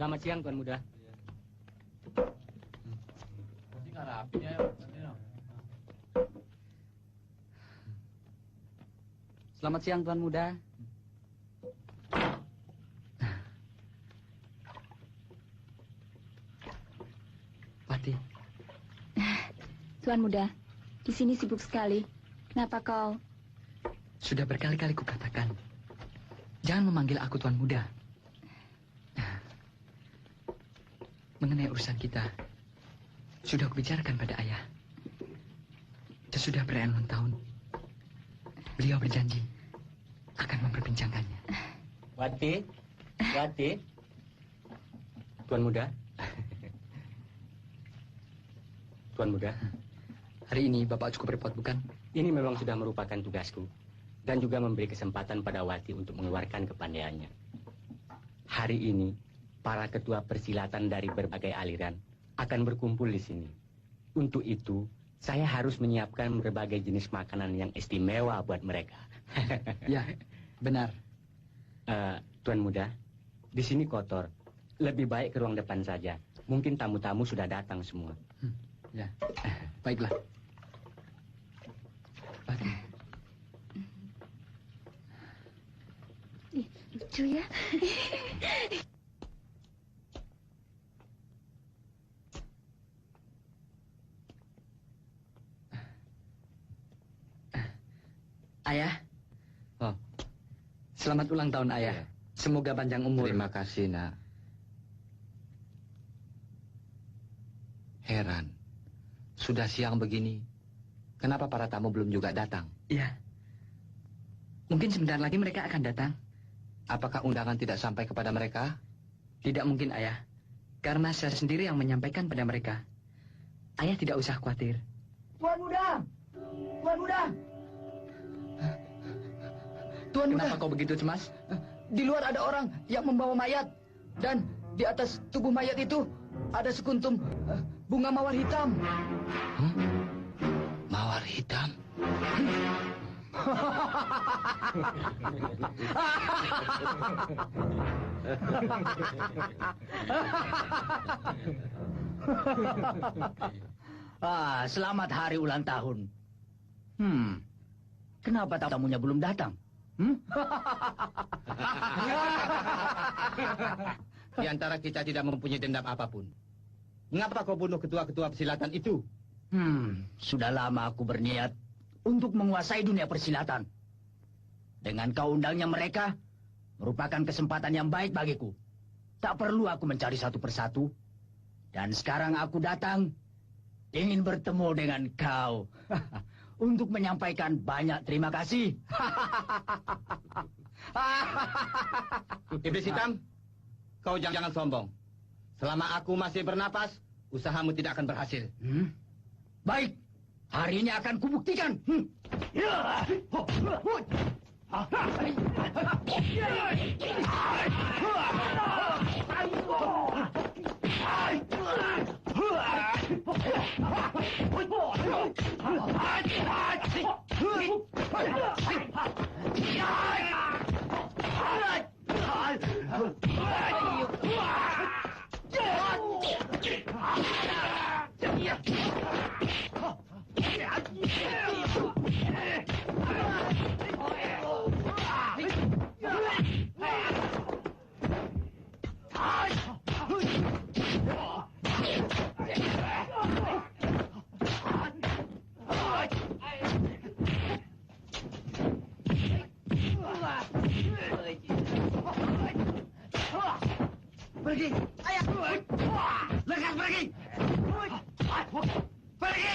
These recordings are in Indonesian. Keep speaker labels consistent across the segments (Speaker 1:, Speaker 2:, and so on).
Speaker 1: Selamat siang, Tuan Muda. Selamat siang, Tuan Muda. Pati.
Speaker 2: Tuan Muda, di sini sibuk sekali. Kenapa kau?
Speaker 1: Sudah berkali-kali kukatakan, jangan memanggil aku Tuan Muda. Mengenai urusan kita, sudah kubicarakan pada ayah. Sesudah perayaan ulang tahun, beliau berjanji akan memperbincangkannya.
Speaker 3: Wati, Tuan Muda. Tuan Muda,
Speaker 1: hari ini Bapak cukup repot, bukan?
Speaker 3: Ini memang sudah merupakan tugasku dan juga memberi kesempatan pada Wati untuk mengeluarkan kepandaiannya. Hari ini para ketua persilatan dari berbagai aliran akan berkumpul di sini. Untuk itu, saya harus menyiapkan berbagai jenis makanan yang istimewa buat mereka.
Speaker 1: Ya, benar.
Speaker 3: Tuan Muda, di sini kotor. Lebih baik ke ruang depan saja. Mungkin tamu-tamu sudah datang semua.
Speaker 1: Ya, baiklah.
Speaker 2: Lucu ya.
Speaker 1: Ayah.
Speaker 4: Oh.
Speaker 1: Selamat ulang tahun, Ayah.
Speaker 4: Ya.
Speaker 1: Semoga panjang umur.
Speaker 4: Terima kasih, Nak. Heran. Sudah siang begini. Kenapa para tamu belum juga datang?
Speaker 1: Iya. Mungkin sebentar lagi mereka akan datang.
Speaker 4: Apakah undangan tidak sampai kepada mereka?
Speaker 1: Tidak mungkin, Ayah. Karena saya sendiri yang menyampaikan pada mereka. Ayah tidak usah khawatir.
Speaker 5: Tuan Muda! Tuan Muda! Tuan
Speaker 1: Kenapa
Speaker 5: Muda,
Speaker 1: kau begitu cemas?
Speaker 5: di luar ada orang yang membawa mayat. Dan di atas tubuh mayat itu ada sekuntum bunga mawar hitam.
Speaker 4: Mawar hitam?
Speaker 6: Selamat hari ulang tahun. Kenapa tamunya belum datang?
Speaker 3: Di antara kita tidak mempunyai dendam apapun. Mengapa kau bunuh ketua-ketua persilatan itu?
Speaker 6: Sudah lama aku berniat untuk menguasai dunia persilatan. Dengan kau undangnya mereka, merupakan kesempatan yang baik bagiku. Tak perlu aku mencari satu persatu. Dan sekarang aku datang, ingin bertemu dengan kau. Untuk menyampaikan banyak terima kasih.
Speaker 3: Iblis hitam, kau jangan sombong. Selama aku masih bernapas, usahamu tidak akan berhasil.
Speaker 6: Baik, hari ini akan kubuktikan. Pergi! Ayah! Lekas pergi! Pergi!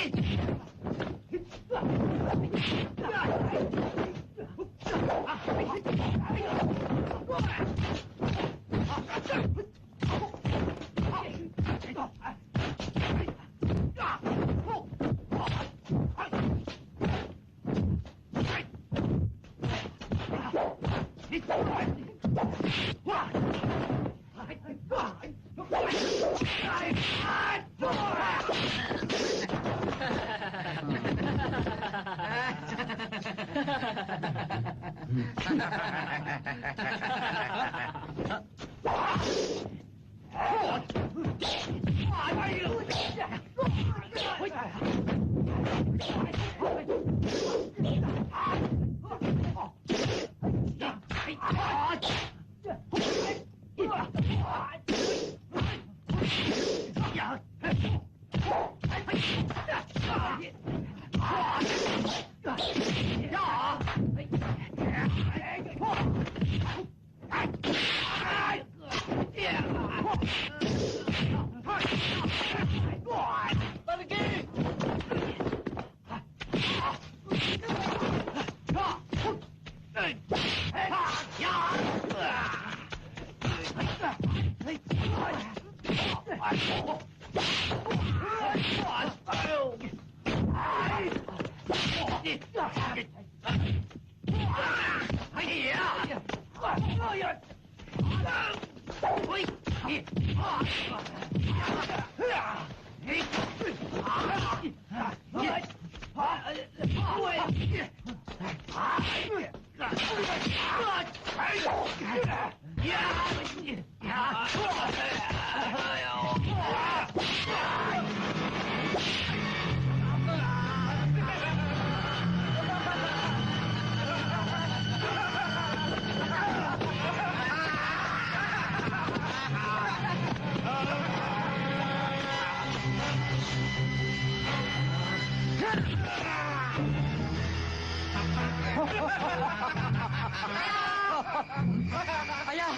Speaker 5: Ayah!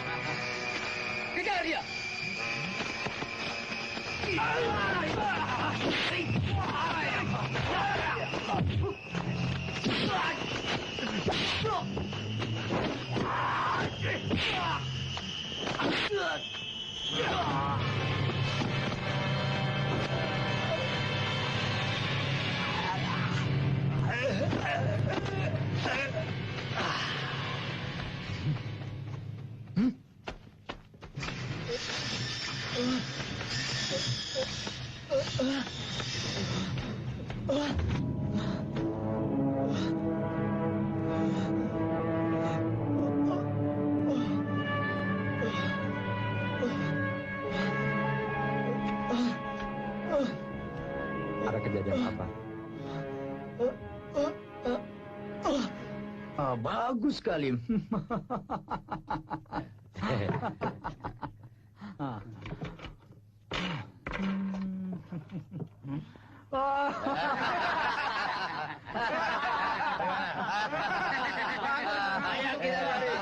Speaker 5: Kejar dia!
Speaker 4: Ada kejadian apa?
Speaker 6: Bagus sekali.
Speaker 7: Ayo kita lari.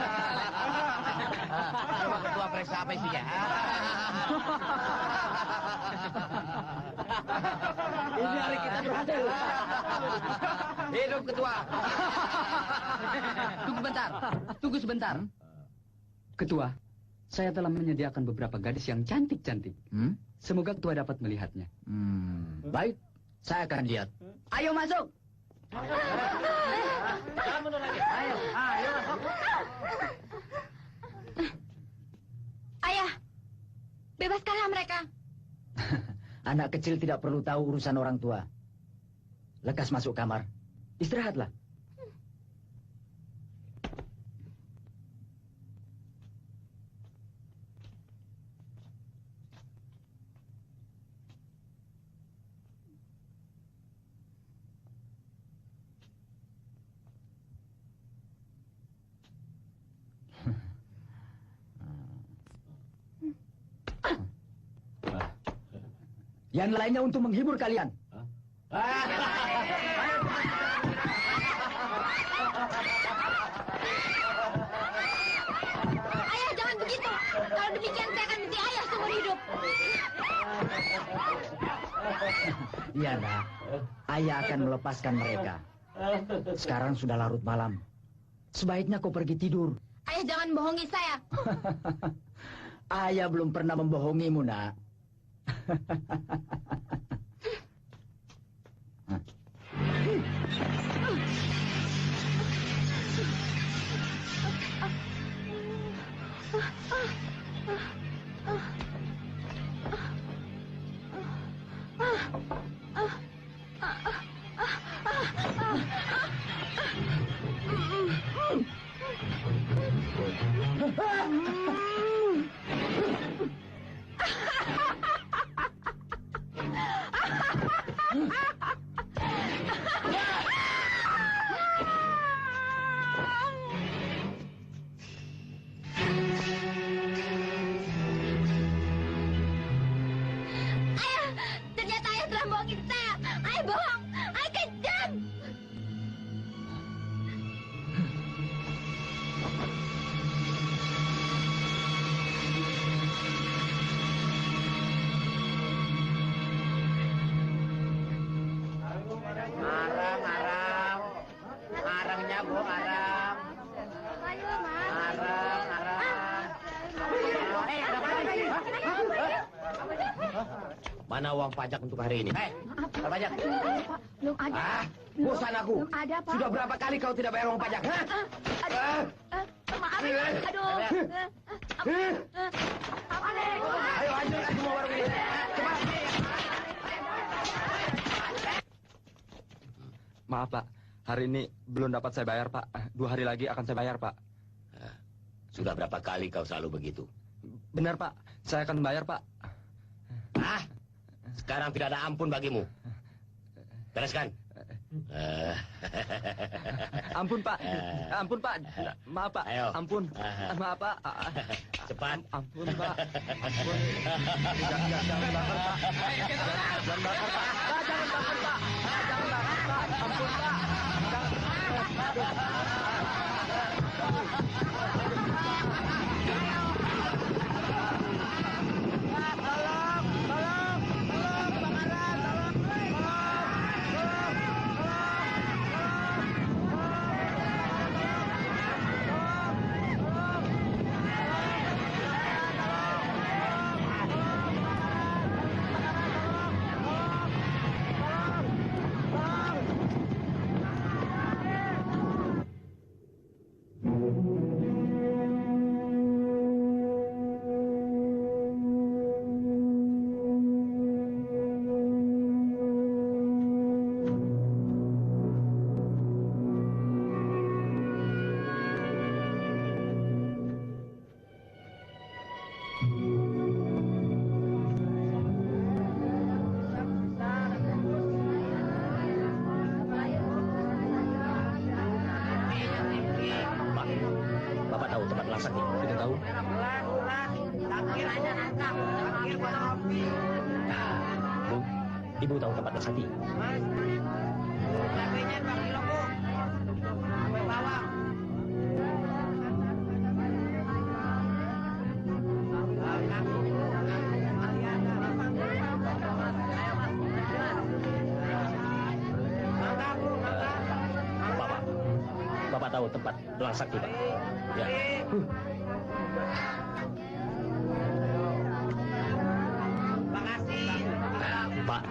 Speaker 7: Coba ketua periksa apa isinya? Ini hari kita berhasil. Hidup ketua.
Speaker 1: Tunggu sebentar. Tunggu sebentar. Ketua, saya telah menyediakan beberapa gadis yang cantik-cantik. Semoga ketua dapat melihatnya.
Speaker 6: Baik, saya akan lihat.
Speaker 5: Ayo masuk.
Speaker 7: Jangan mundur lagi. Ayo masuk.
Speaker 2: Ayah, bebaskanlah mereka.
Speaker 6: Anak kecil tidak perlu tahu urusan orang tua. Lekas masuk kamar. Istirahatlah. Yang lainnya untuk menghibur kalian.
Speaker 2: Ayah, jangan begitu. Kalau demikian saya akan benci ayah seumur hidup.
Speaker 6: Iya, nak. Ayah akan melepaskan mereka. Sekarang sudah larut malam. Sebaiknya kau pergi tidur.
Speaker 2: Ayah jangan bohongi saya.
Speaker 6: Ayah belum pernah membohongimu, nak.
Speaker 2: Ternyata ayah telah bohongin saya. Ayah bohong. Ayah kejam.
Speaker 7: Arangnya Bu, arang.
Speaker 2: Ayo, Mas.
Speaker 7: Arang. Ada apa lagi? Mana uang pajak untuk hari ini? Uang pajak.
Speaker 2: Belum ada.
Speaker 7: Bosan aku.
Speaker 2: Belum ada, Pak.
Speaker 7: Sudah berapa kali kau tidak bayar uang pajak?
Speaker 2: Maaf, aduh.
Speaker 7: Ayo hancurkan semua warung ini. Cepat.
Speaker 4: Maaf, Pak. Hari ini belum dapat saya bayar, Pak. 2 hari lagi akan saya bayar, Pak.
Speaker 7: Sudah berapa kali kau selalu begitu?
Speaker 4: Benar, Pak. Saya akan bayar, Pak.
Speaker 7: Sekarang tidak ada ampun bagimu. Bereskan.
Speaker 4: Ampun, Pak. Ampun, Pak. Maaf, Pak.
Speaker 7: Ayo.
Speaker 4: Ampun. Maaf, Pak.
Speaker 7: Cepat.
Speaker 4: Ampun, Pak. Ampun. Jangan bakar, Pak. Jangan bakar, Pak. Jangan bakar, Pak. Jangan bakar, Pak. Ampun, Pak.
Speaker 7: Tulang Sakti?
Speaker 4: Tidak tahu.
Speaker 7: Bu, ibu tahu tempat Tulang Sakti? Bapak tahu tempat Tulang Sakti, Pak? Ya. Pak,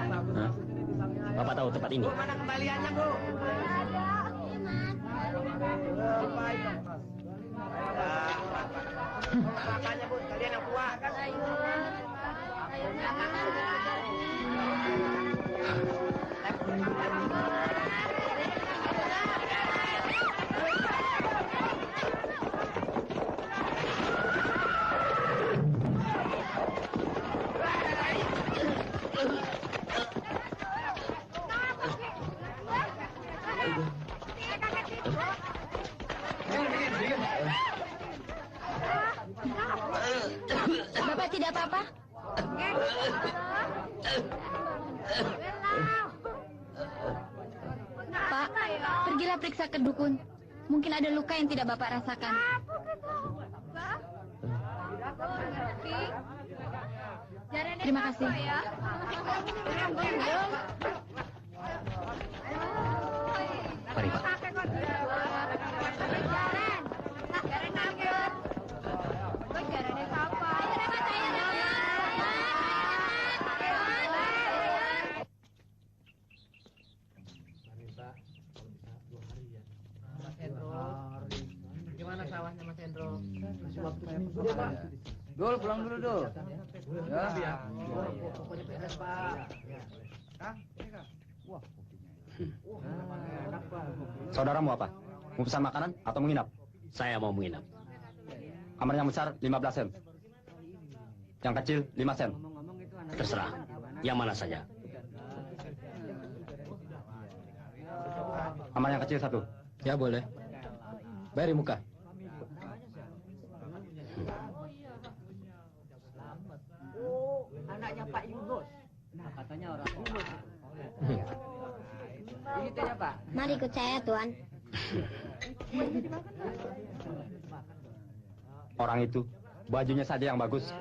Speaker 7: Bapak tahu tempat ini?
Speaker 8: Mana kembaliannya, Bu? Makanya, Bu, kalian yang kuat.
Speaker 2: Bapak tidak apa-apa? Pak, pergilah periksa ke dukun. Mungkin ada luka yang tidak Bapak rasakan. Terima kasih.
Speaker 7: Mari, Pak.
Speaker 8: Gimana sawahnya Mas Hendro?
Speaker 5: Dul, pulang dulu, Dul. Ya.
Speaker 9: Saudara mau apa? Mau pesan makanan atau menginap?
Speaker 7: Saya mau menginap.
Speaker 9: Kamar yang besar 15 sen. Yang kecil 5 sen.
Speaker 7: Terserah. Yang mana saja.
Speaker 9: Kamar yang kecil 1.
Speaker 4: Ya boleh. Bayar di muka.
Speaker 8: Anaknya Pak Yunus.
Speaker 5: Nah, katanya orang Yunus. Ini tanya, Pak.
Speaker 2: Mari ikut saya, Tuan.
Speaker 9: Orang itu bajunya saja yang bagus.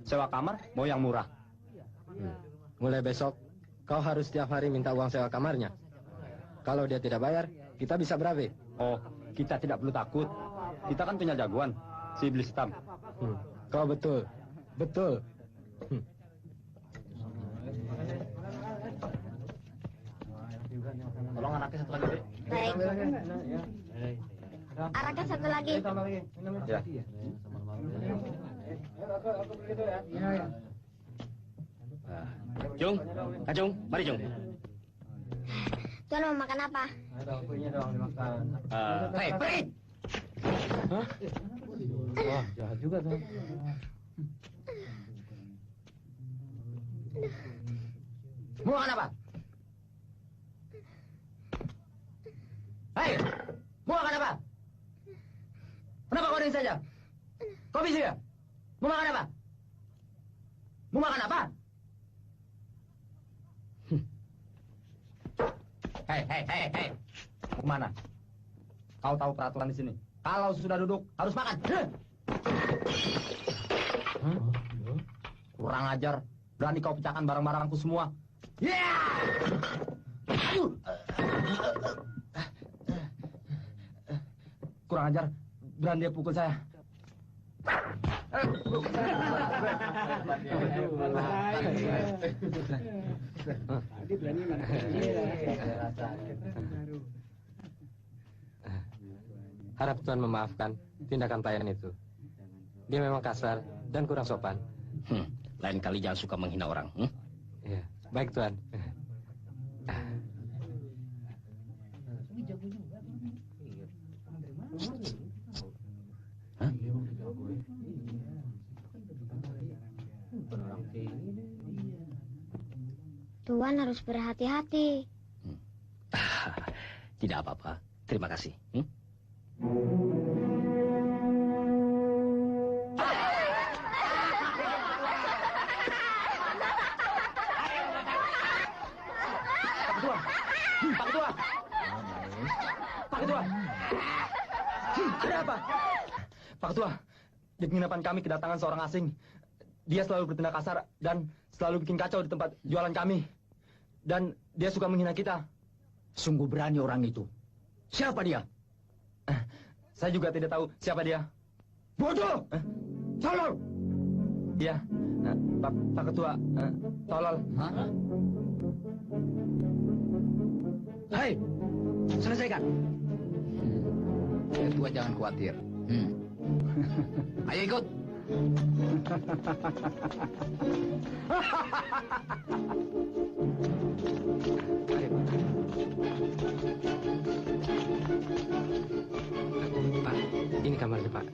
Speaker 9: Sewa kamar mau yang murah.
Speaker 4: Mulai besok, kau harus setiap hari minta uang sewa kamarnya. Kalau dia tidak bayar, kita bisa berabe.
Speaker 9: Oh, kita tidak perlu takut. Kita kan punya jagoan, si iblis hitam.
Speaker 4: Kau betul. Betul.
Speaker 9: Tolong anaknya satu lagi, Dek.
Speaker 2: Baik. Arahkan satu lagi.
Speaker 9: Ya.
Speaker 7: Jung, Kacung, mari Jung.
Speaker 2: Tuan mau makan apa?
Speaker 7: Hei, pergi!
Speaker 4: Wah, jahat juga tuh.
Speaker 5: Mau makan apa? Hei, mau makan apa? Kenapa kau diam saja? Kau bisa ya? Mau makan apa? Mau makan apa?
Speaker 9: Hei. Mau kemana? Kau tahu peraturan di sini. Kalau sudah duduk, harus makan. Kurang ajar. Berani kau pecahkan barang-barangku semua.
Speaker 5: Ya! Aduh!
Speaker 9: Kurang ajar. Berani dia pukul saya.
Speaker 4: Harap Tuhan memaafkan tindakan Tayan itu. Dia memang kasar dan kurang sopan.
Speaker 7: Lain kali jangan suka menghina orang.
Speaker 4: Iya, baik Tuhan.
Speaker 2: Tuan harus berhati-hati.
Speaker 7: Tidak apa-apa. Terima kasih.
Speaker 9: Ketua. Pak Ketua. Pak Ketua. Ada apa? Pak Ketua, di penginapan kami kedatangan seorang asing. Dia selalu bertindak kasar dan selalu bikin kacau di tempat jualan kami. Dan dia suka menghina kita.
Speaker 6: Sungguh berani orang itu. Siapa dia?
Speaker 9: Saya juga tidak tahu siapa dia.
Speaker 6: Bodoh! Tolol!
Speaker 9: Iya, Pak Ketua, tolol.
Speaker 6: Hah? Hei, selesaikan.
Speaker 1: Ketua jangan khawatir. Ayo ikut.
Speaker 3: Pak, ini kamarnya, Pak.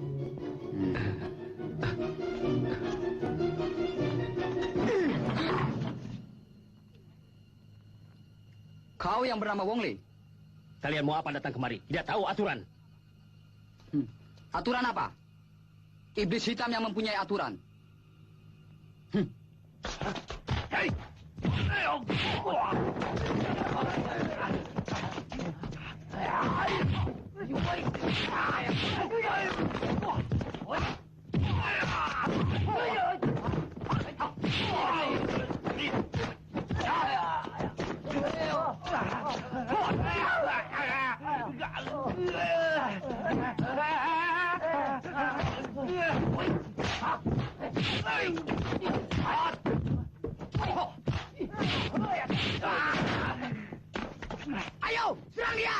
Speaker 1: Kau yang bernama Wongli.
Speaker 7: Kalian mau apa datang kemari? Tidak tahu aturan.
Speaker 1: Aturan apa? Iblis hitam yang mempunyai aturan.
Speaker 7: Hei!
Speaker 1: Ayo, serang dia!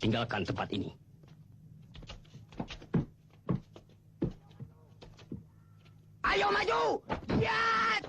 Speaker 7: Tinggalkan tempat ini.
Speaker 1: Ayo maju! Lihat!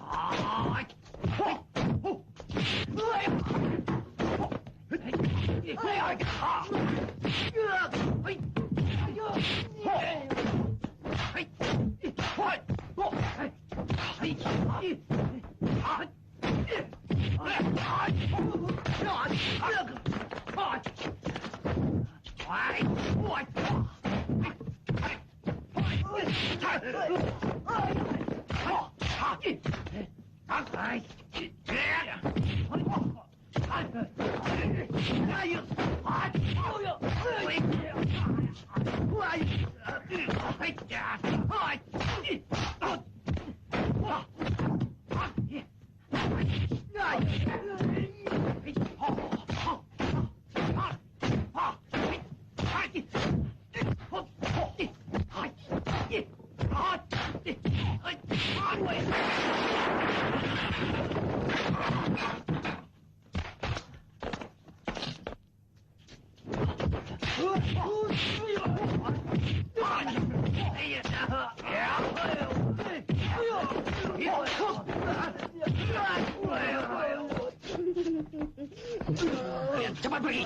Speaker 7: Cepat pergi.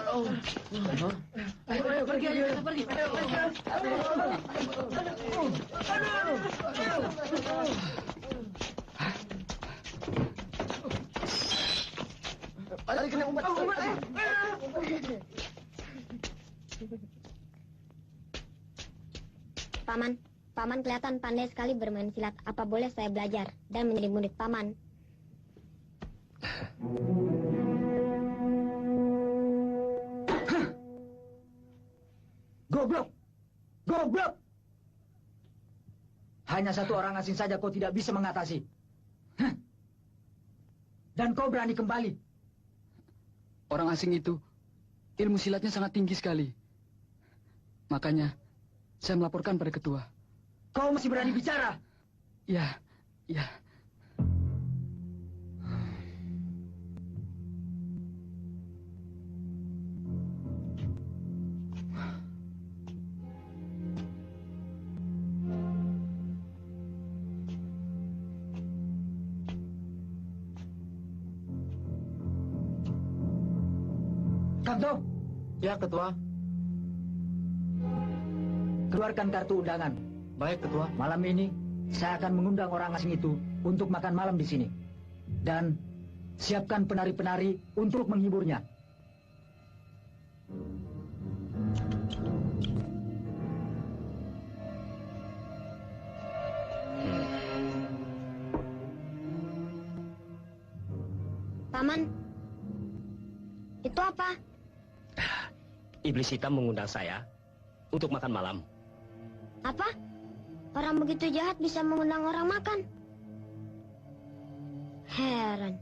Speaker 8: Ayo, pergi aja, pergi.
Speaker 5: Ada kena umat.
Speaker 10: Paman kelihatan pandai sekali bermain silat. Apa boleh saya belajar dan menjadi murid Paman?
Speaker 6: Goblok! Goblok! Hanya satu orang asing saja kau tidak bisa mengatasi. Dan kau berani kembali.
Speaker 1: Orang asing itu, ilmu silatnya sangat tinggi sekali. Makanya saya melaporkan pada ketua.
Speaker 6: Kau masih berani bicara?
Speaker 1: Ya, ya.
Speaker 6: Kanto,
Speaker 9: Ya, Ketua.
Speaker 6: keluarkan kartu undangan.
Speaker 9: Baik, Ketua.
Speaker 6: Malam ini saya akan mengundang orang asing itu untuk makan malam di sini. Dan siapkan penari-penari untuk menghiburnya.
Speaker 10: Paman, itu apa?
Speaker 7: Iblis hitam mengundang saya untuk makan malam.
Speaker 10: Apa? Orang begitu jahat bisa mengundang orang makan? Heran.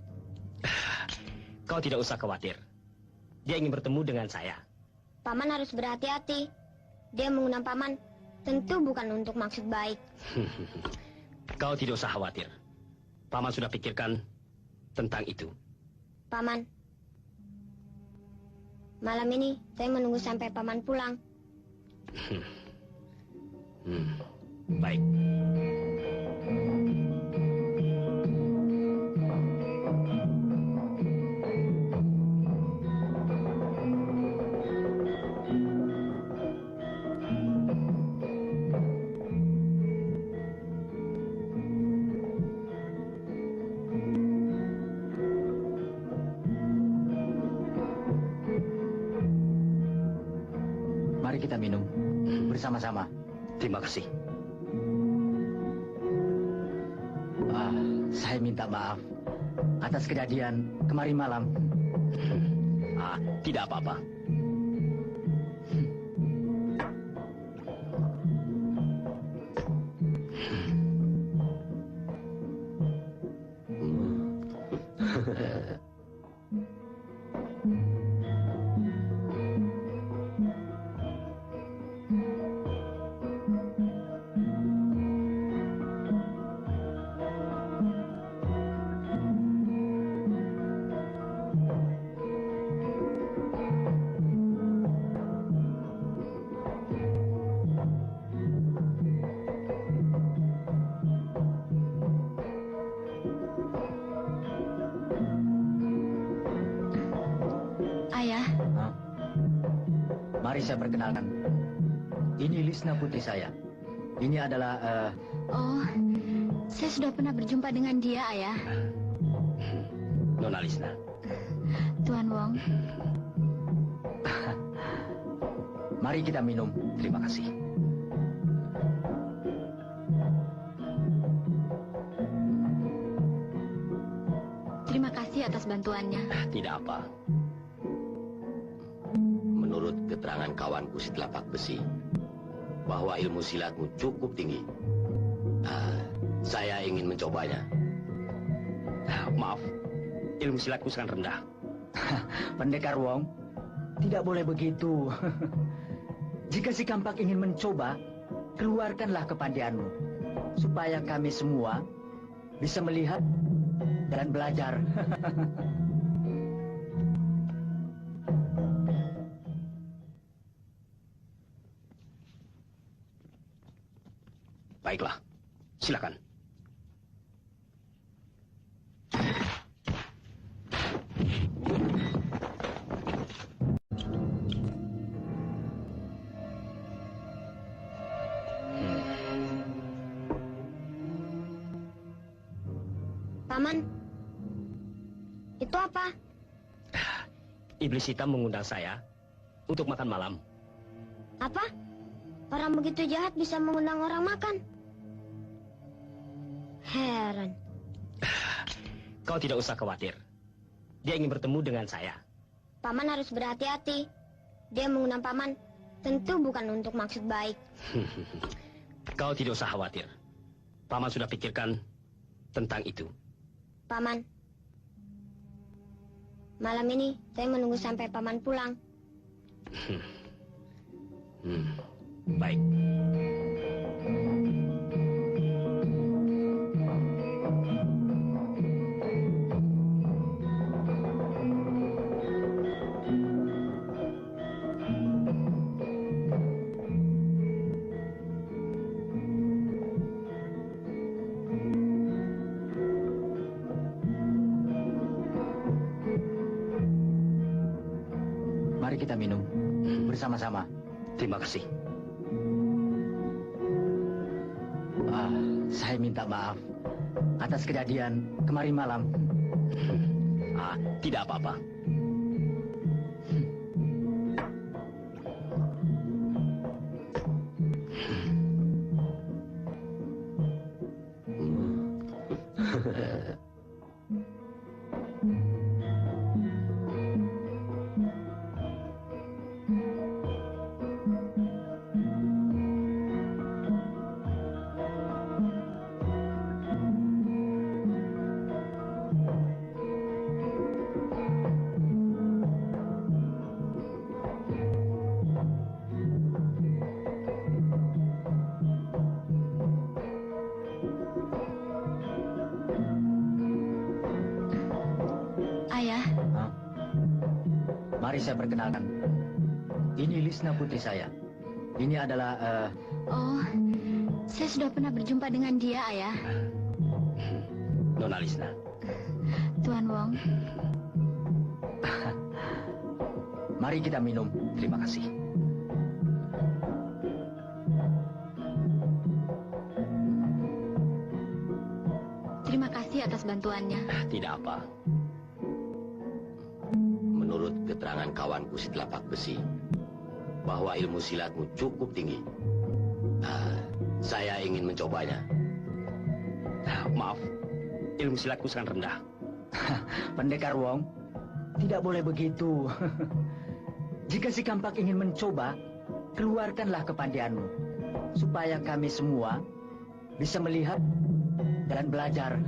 Speaker 7: Kau tidak usah khawatir. Dia ingin bertemu dengan saya.
Speaker 10: Paman harus berhati-hati. Dia mengundang paman tentu bukan untuk maksud baik.
Speaker 7: Kau tidak usah khawatir. Paman sudah pikirkan tentang itu.
Speaker 10: Paman, malam ini saya menunggu sampai paman pulang.
Speaker 7: Baik.
Speaker 6: Mari kita minum bersama-sama.
Speaker 7: Terima kasih.
Speaker 6: Saya minta maaf atas kejadian kemarin malam.
Speaker 7: Tidak apa-apa.
Speaker 2: Ayah,
Speaker 6: Mari saya perkenalkan. Ini Lisna putri saya. Ini adalah
Speaker 2: oh, saya sudah pernah berjumpa dengan dia, Ayah.
Speaker 7: Nona Lisna.
Speaker 2: Tuan Wong.
Speaker 6: Mari kita minum.
Speaker 7: Terima kasih.
Speaker 2: Terima kasih atas bantuannya.
Speaker 7: Tidak apa.
Speaker 11: Menurut keterangan kawanku si telapak besi, bahwa ilmu silatmu cukup tinggi. Saya ingin mencobanya.
Speaker 7: Maaf, ilmu silatku sangat rendah.
Speaker 6: Pendekar Wong, tidak boleh begitu. Jika si Kampak ingin mencoba, keluarkanlah kepandaianmu, supaya kami semua bisa melihat dan belajar.
Speaker 7: Baiklah, silakan.
Speaker 10: Paman, itu apa?
Speaker 7: Iblis hitam mengundang saya untuk makan malam.
Speaker 10: Apa? Orang begitu jahat bisa mengundang orang makan? Heran.
Speaker 7: Kau tidak usah khawatir. Dia ingin bertemu dengan saya.
Speaker 10: Paman harus berhati-hati. Dia mengundang paman tentu bukan untuk maksud baik.
Speaker 7: Kau tidak usah khawatir. Paman sudah pikirkan tentang itu.
Speaker 10: Paman, malam ini saya menunggu sampai paman pulang.
Speaker 7: Baik.
Speaker 6: Mari kita minum bersama-sama.
Speaker 7: Terima kasih.
Speaker 6: Saya minta maaf atas kejadian kemarin malam.
Speaker 7: Tidak apa-apa.
Speaker 6: Mari saya perkenalkan. Ini Lisna putri saya. Ini adalah...
Speaker 2: Oh, saya sudah pernah berjumpa dengan dia, Ayah.
Speaker 7: Nona Lisna.
Speaker 2: Tuan Wong.
Speaker 6: Mari kita minum.
Speaker 7: Terima kasih.
Speaker 2: Terima kasih atas bantuannya.
Speaker 7: Tidak apa.
Speaker 11: Menurut keterangan kawanku si telapak besi, bahwa ilmu silatmu cukup tinggi. Saya ingin mencobanya.
Speaker 7: Maaf, ilmu silatku sangat rendah.
Speaker 6: Pendekar Wong, tidak boleh begitu. Jika si Kampak ingin mencoba, keluarkanlah kepandaianmu, supaya kami semua bisa melihat dan belajar.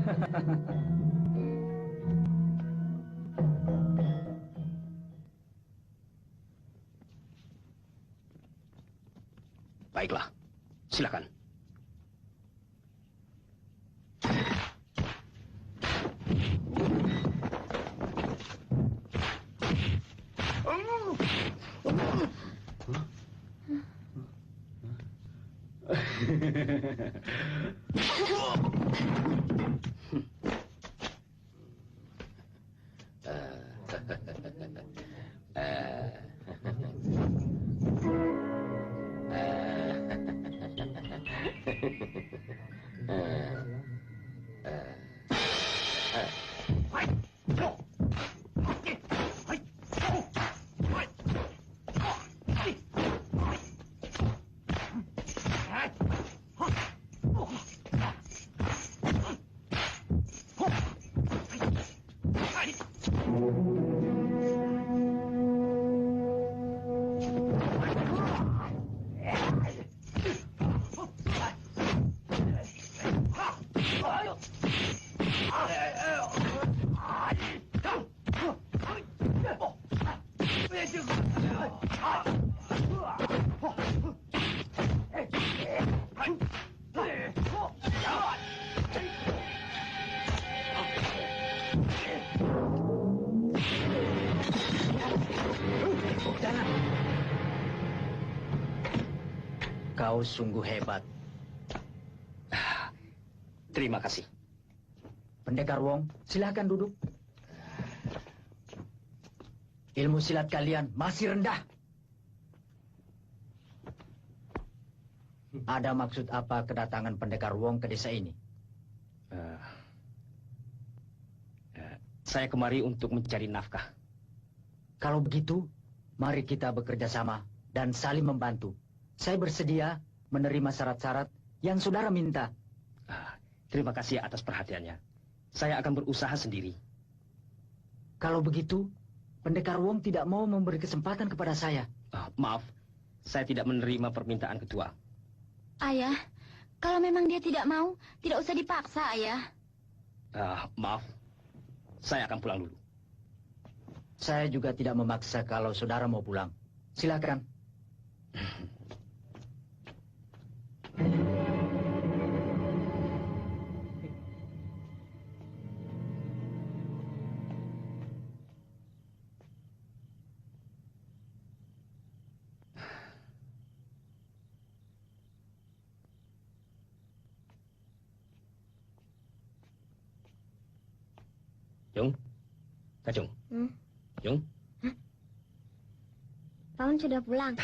Speaker 7: Baiklah, silakan.
Speaker 6: Kau sungguh hebat.
Speaker 7: Terima kasih.
Speaker 6: Pendekar Wong, silakan duduk. Ilmu silat kalian masih rendah. Ada maksud apa kedatangan Pendekar Wong ke desa ini?
Speaker 7: Saya kemari untuk mencari nafkah.
Speaker 6: Kalau begitu, mari kita bekerja sama dan saling membantu. Saya bersedia menerima syarat-syarat yang saudara minta.
Speaker 7: Terima kasih atas perhatiannya. Saya akan berusaha sendiri.
Speaker 6: Kalau begitu, Pendekar Wong tidak mau memberi kesempatan kepada saya.
Speaker 7: Maaf, saya tidak menerima permintaan ketua.
Speaker 2: Ayah, kalau memang dia tidak mau, tidak usah dipaksa, Ayah.
Speaker 7: Maaf, saya akan pulang dulu.
Speaker 6: Saya juga tidak memaksa kalau saudara mau pulang. Silakan.
Speaker 7: Jung, Kacung. Jung.
Speaker 10: Paman sudah pulang.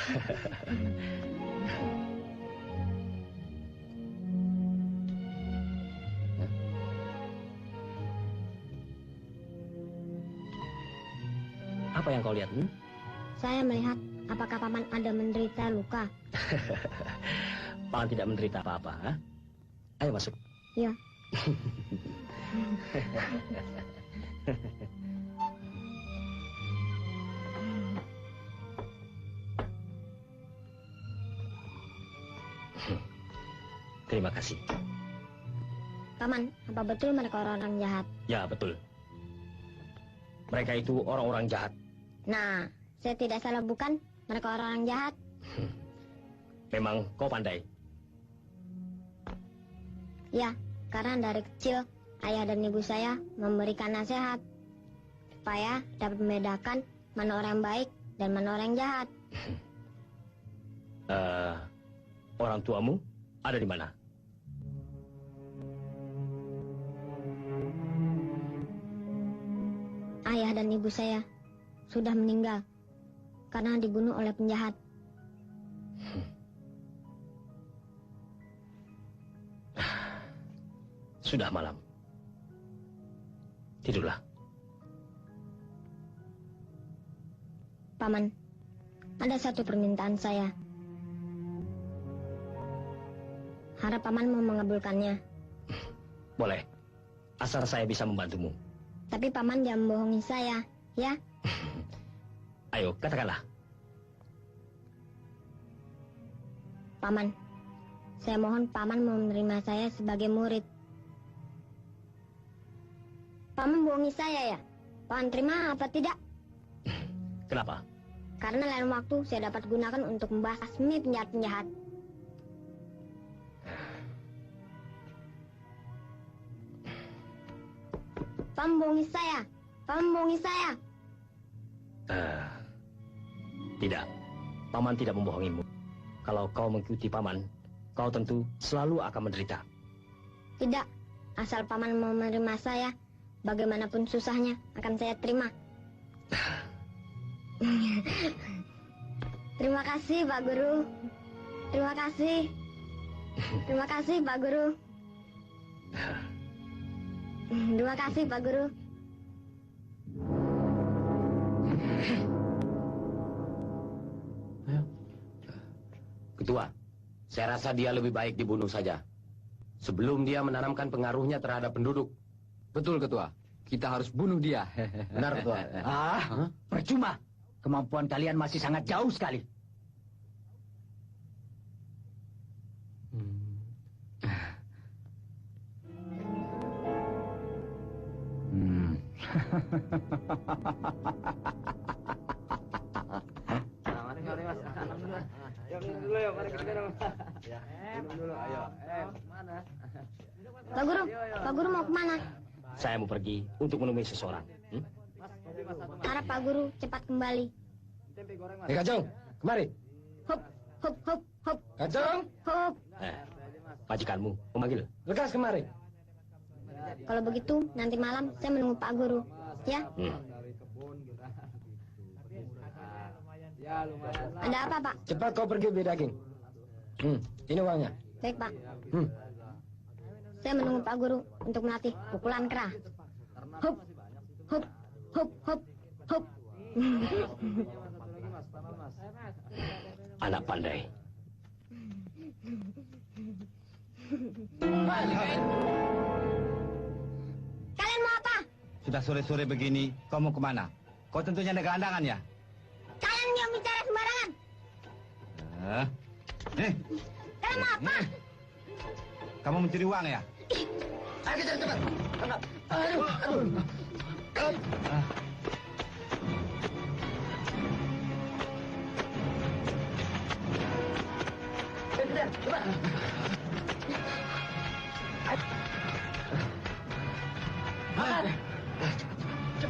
Speaker 7: Apa yang kau lihat?
Speaker 10: Saya melihat apakah paman ada menderita luka.
Speaker 7: Paman tidak menderita apa-apa. Ha? Ayo masuk.
Speaker 10: Iya.
Speaker 7: Terima kasih.
Speaker 10: Paman, apa betul mereka orang-orang jahat?
Speaker 7: Ya, betul. Mereka itu orang-orang jahat.
Speaker 10: Nah, saya tidak salah bukan? Mereka orang-orang jahat.
Speaker 7: Memang kau pandai.
Speaker 10: Ya, karena dari kecil ayah dan ibu saya memberikan nasihat supaya dapat membedakan mana orang baik dan mana orang jahat.
Speaker 7: Orang tuamu ada di mana?
Speaker 10: Ayah dan ibu saya sudah meninggal karena dibunuh oleh penjahat.
Speaker 7: Sudah malam. Tidurlah.
Speaker 10: Paman, ada satu permintaan saya. Harap paman mau mengabulkannya.
Speaker 7: Boleh. Asal saya bisa membantumu.
Speaker 10: Tapi paman jangan membohongi saya, ya?
Speaker 7: Ayo, katakanlah.
Speaker 10: Paman, saya mohon paman menerima saya sebagai murid. Paman bohongi saya ya? Paman terima apa tidak?
Speaker 7: Kenapa?
Speaker 10: Karena lain waktu saya dapat gunakan untuk membasmi penjahat-penjahat. Paman bohongi saya. Paman bohongi saya.
Speaker 7: Tidak. Paman tidak membohongimu. Kalau kau mengikuti paman, kau tentu selalu akan menderita.
Speaker 10: Tidak. Asal paman mau menerima saya, bagaimanapun susahnya akan saya terima. Terima kasih, Pak Guru. Terima kasih. Terima kasih, Pak Guru. Terima kasih, Pak Guru.
Speaker 11: Ketua, saya rasa dia lebih baik dibunuh saja. Sebelum dia menanamkan pengaruhnya terhadap penduduk.
Speaker 1: Betul, Ketua. Kita harus bunuh dia.
Speaker 11: Benar, Ketua.
Speaker 6: Percuma. Kemampuan kalian masih sangat jauh sekali.
Speaker 4: Mari mas. Minum dulu ya, mari kita minum. Minum dulu, ayo. Mana?
Speaker 10: Pak Guru mau kemana?
Speaker 7: Saya mau pergi untuk menemui seseorang.
Speaker 10: Harap Pak Guru cepat kembali.
Speaker 9: Kacung, kemari.
Speaker 10: Hop, hop, hop, hop.
Speaker 9: Kacung.
Speaker 10: Hop.
Speaker 7: Majikanmu memanggil.
Speaker 9: Lekas kemari.
Speaker 10: Kalau begitu, nanti malam saya menunggu Pak Guru. Ya? Ada apa, Pak?
Speaker 9: Cepat kau pergi beli daging. Ini uangnya.
Speaker 10: Baik, Pak. Saya menunggu Pak Guru untuk melatih pukulan kera. Hop, hop, hop, hop, hop.
Speaker 7: Anak pandai.
Speaker 10: Kalian mau apa?
Speaker 12: Sudah sore-sore begini, kau mau kemana? Kau tentunya ada gelandangan ya?
Speaker 10: Kalian yang bicara sembarangan. Kalian mau apa?
Speaker 12: Kamu mencuri uang ya?
Speaker 5: Ayo kejar cepat. Aduh. Kejar, cepat.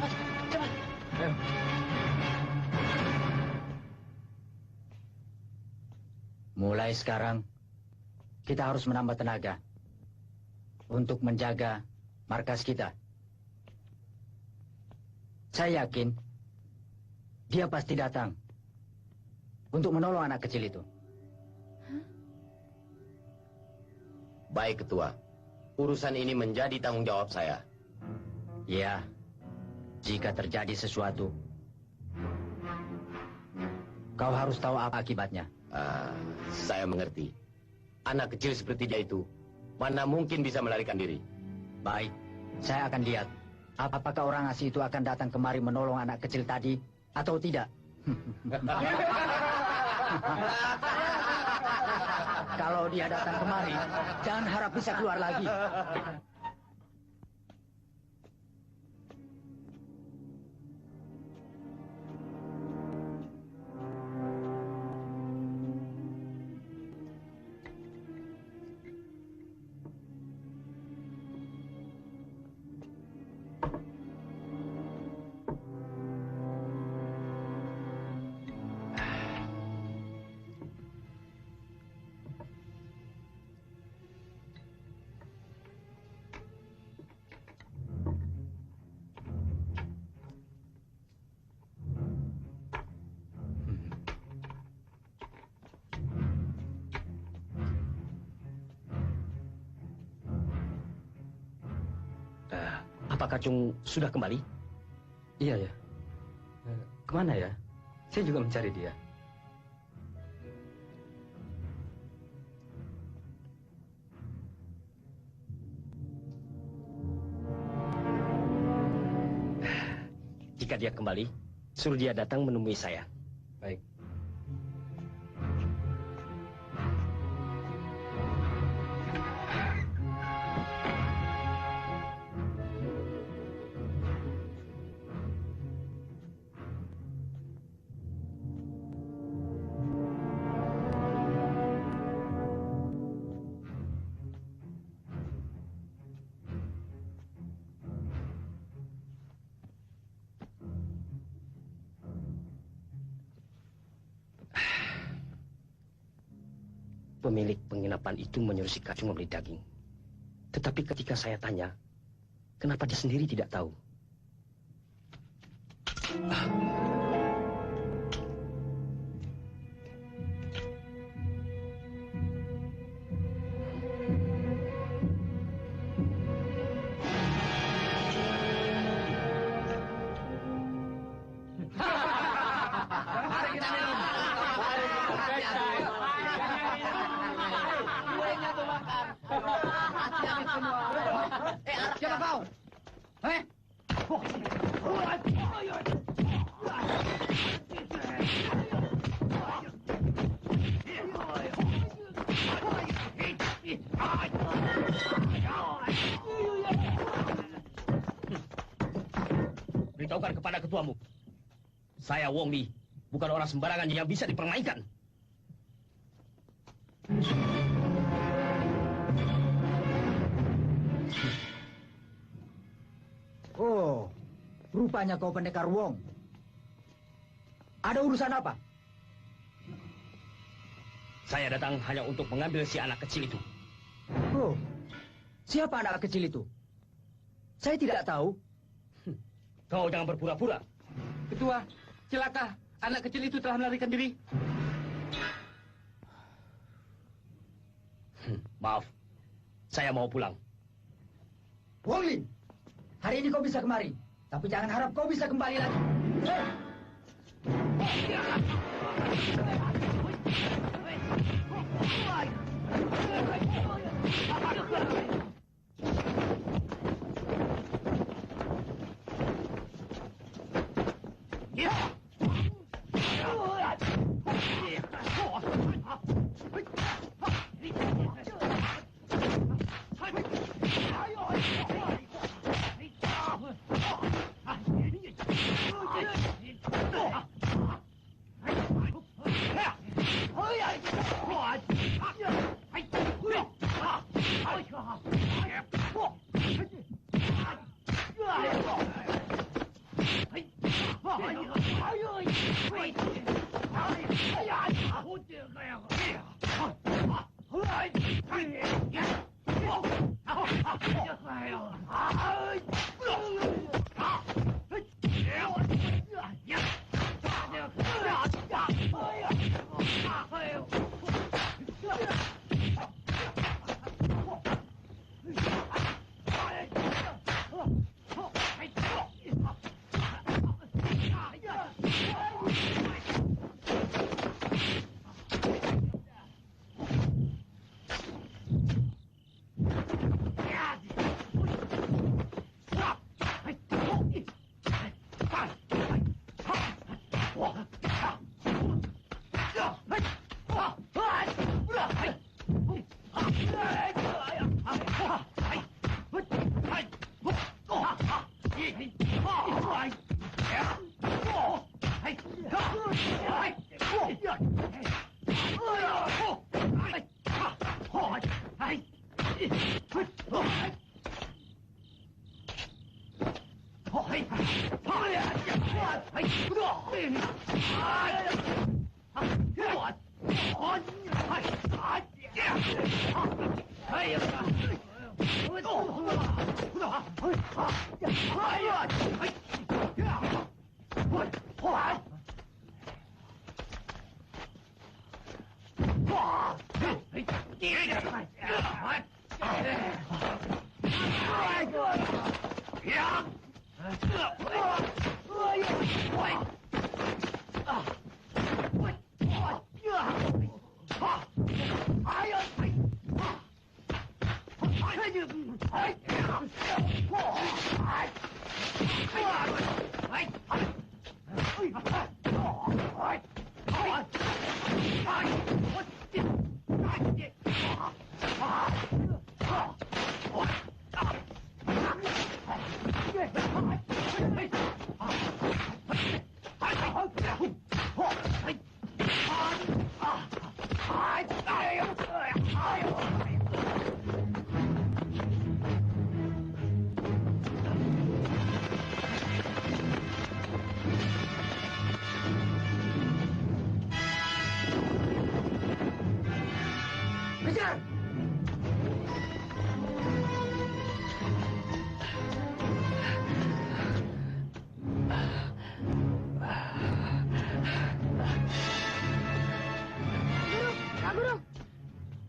Speaker 5: Cepat. Ayo.
Speaker 6: Mulai sekarang, kita harus menambah tenaga untuk menjaga markas kita. Saya yakin dia pasti datang untuk menolong anak kecil itu.
Speaker 11: Baik, Ketua. Urusan ini menjadi tanggung jawab saya.
Speaker 6: Ya, jika terjadi sesuatu, kau harus tahu apa akibatnya.
Speaker 11: Saya mengerti. Anak kecil seperti dia itu, mana mungkin bisa melarikan diri.
Speaker 6: Baik, saya akan lihat. Apakah orang asing itu akan datang kemari menolong anak kecil tadi, atau tidak? Kalau dia datang kemari, jangan harap bisa keluar lagi.
Speaker 7: Apakah Cung sudah kembali?
Speaker 3: Iya ya. Kemana ya? Saya juga mencari dia.
Speaker 7: Jika dia kembali, suruh dia datang menemui saya.
Speaker 3: Baik.
Speaker 7: Pemilik penginapan itu menyuruh si Kacung membeli daging. Tetapi ketika saya tanya, kenapa dia sendiri tidak tahu?
Speaker 5: Siapa kau?
Speaker 7: Beritahukan kepada ketuamu. Saya Wong Li, bukan orang sembarangan yang bisa dipermainkan.
Speaker 6: Oh, rupanya kau pendekar Wong. Ada urusan apa?
Speaker 7: Saya datang hanya untuk mengambil si anak kecil itu.
Speaker 6: Oh, siapa anak kecil itu? Saya tidak tahu.
Speaker 7: Kau jangan berpura-pura.
Speaker 1: Ketua, celaka. Anak kecil itu telah melarikan diri.
Speaker 7: Maaf, saya mau pulang.
Speaker 6: Wong Li, hari ini kau bisa kemari. Tapi jangan harap kau bisa kembali lagi.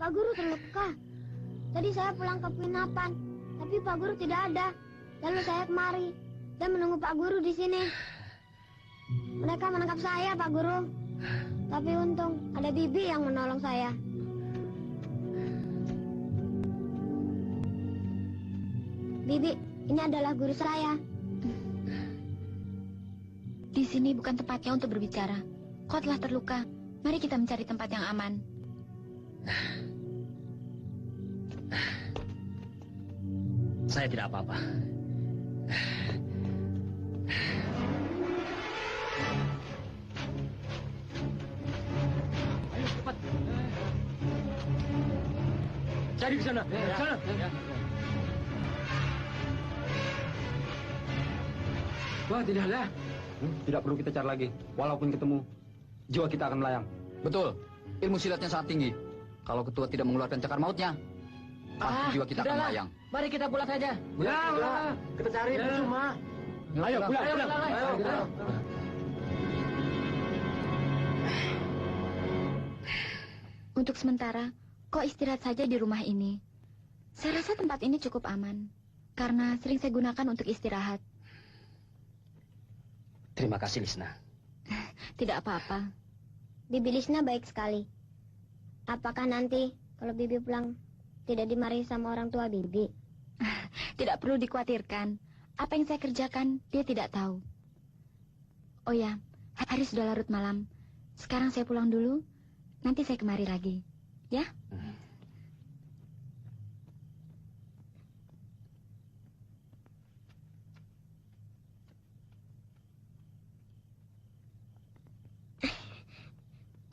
Speaker 10: Pak Guru terluka. Tadi saya pulang ke penginapan, tapi Pak Guru tidak ada. Lalu saya kemari dan menunggu Pak Guru di sini. Mereka menangkap saya, Pak Guru. Tapi untung ada Bibi yang menolong saya. Bibi, ini adalah guru saya.
Speaker 2: Di sini bukan tempatnya untuk berbicara. Kau telah terluka. Mari kita mencari tempat yang aman.
Speaker 6: Saya tidak apa-apa.
Speaker 1: Ayo cepat. Cari di sana. Sana.
Speaker 9: Wah, tidak ada. Tidak perlu kita cari lagi. Walaupun ketemu, jiwa kita akan melayang.
Speaker 1: Betul. Ilmu silatnya sangat tinggi. Kalau ketua tidak mengeluarkan cakar mautnya, pasti jiwa kita akan melayang.
Speaker 8: Mari kita pulang saja.
Speaker 9: Ya, kita cari semua.
Speaker 1: Ayo pulang.
Speaker 9: Ayo.
Speaker 2: Untuk sementara, kau istirahat saja di rumah ini. Saya rasa tempat ini cukup aman. Karena sering saya gunakan untuk istirahat.
Speaker 7: Terima kasih, Lisna.
Speaker 2: Tidak apa-apa.
Speaker 10: Bibi Lisna baik sekali. Apakah nanti kalau Bibi pulang tidak dimarahi sama orang tua Bibi?
Speaker 2: Tidak perlu dikhawatirkan. Apa yang saya kerjakan, dia tidak tahu. Oh ya, hari sudah larut malam. Sekarang saya pulang dulu. Nanti saya kemari lagi. Ya?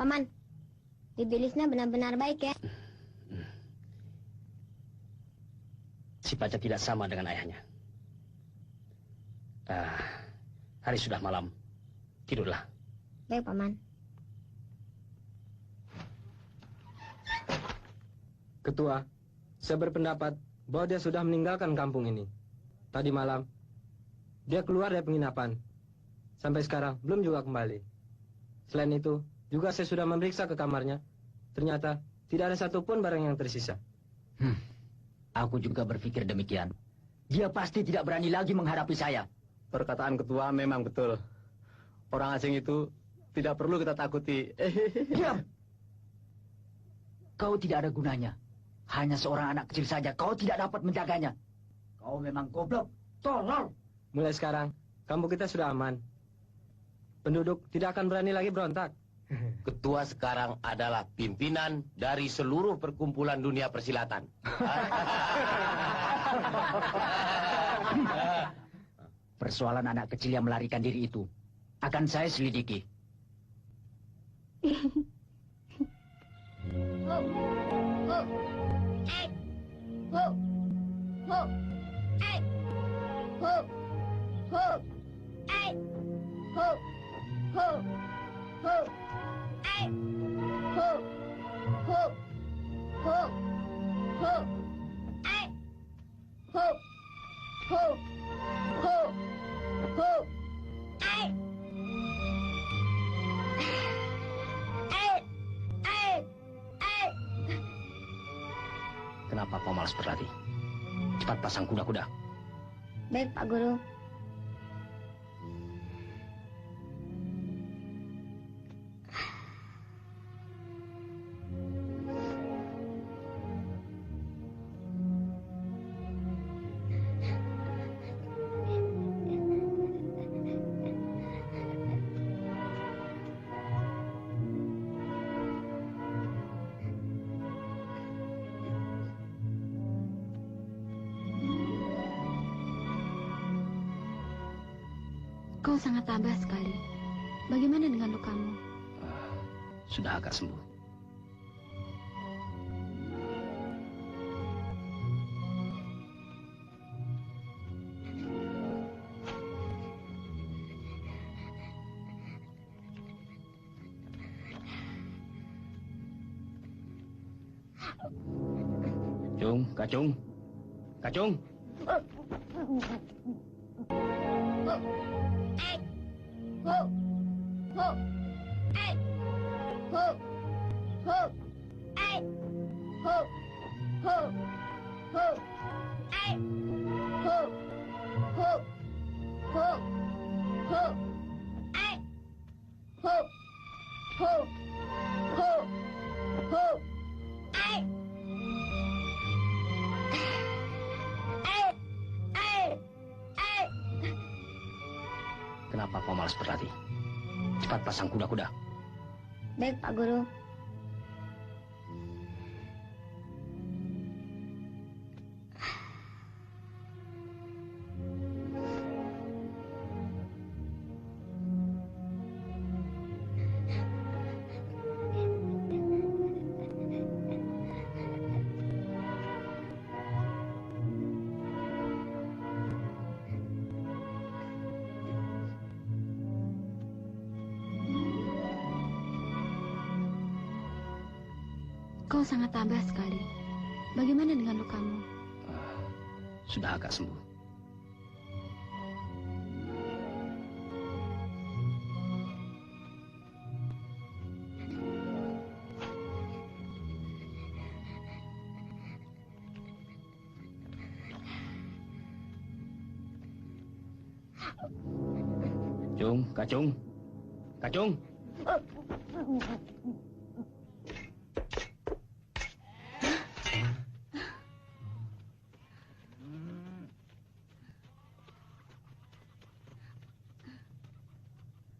Speaker 10: Paman, Bibi Lisna benar-benar baik ya.
Speaker 7: Si Paca tidak sama dengan ayahnya. Hari sudah malam. Tidurlah.
Speaker 10: Baik, Paman.
Speaker 9: Ketua, saya berpendapat bahwa dia sudah meninggalkan kampung ini. Tadi malam, dia keluar dari penginapan. Sampai sekarang, belum juga kembali. Selain itu, juga saya sudah memeriksa ke kamarnya. Ternyata, tidak ada satupun barang yang tersisa.
Speaker 6: Aku juga berpikir demikian. Dia pasti tidak berani lagi menghadapi saya.
Speaker 9: Perkataan ketua memang betul. Orang asing itu tidak perlu kita takuti.
Speaker 6: Diam! Kau tidak ada gunanya. Hanya seorang anak kecil saja. Kau tidak dapat menjaganya. Kau memang goblok. Tolol!
Speaker 9: Mulai sekarang, kampung kita sudah aman. Penduduk tidak akan berani lagi berontak.
Speaker 11: Ketua sekarang adalah pimpinan dari seluruh perkumpulan dunia persilatan.
Speaker 6: Persoalan anak kecil yang melarikan diri itu akan saya selidiki.
Speaker 10: Ho. Ho. Ai. Ho. Ho. Ai. Ho. Ho. Ho. Ai. Ho. Ho. Ho. Ho. Ai. Ho. Ho. Ho. Ho. Ai.
Speaker 7: Kenapa kau malas berlatih? Cepat pasang kuda-kuda.
Speaker 10: Baik, Pak Guru.
Speaker 2: Kau sangat tabah sekali. Bagaimana dengan lukamu?
Speaker 7: Sudah agak sembuh. Kacung. Kacung.
Speaker 10: Ho. Ho. Ai. Ho. Ho. Ai. Ho. Ho. Ho. Ai. Ho. Ho. Ho. Ho. Ai. Ho. Ho. Ho. Ho. Ai.
Speaker 7: Kenapa kau malas berlatih? Cepat pasang kuda-kuda.
Speaker 10: Baik, Pak Guru.
Speaker 2: Kau sangat tabah sekali. Bagaimana dengan lukamu?
Speaker 7: Sudah agak sembuh. Kacung. Kacung.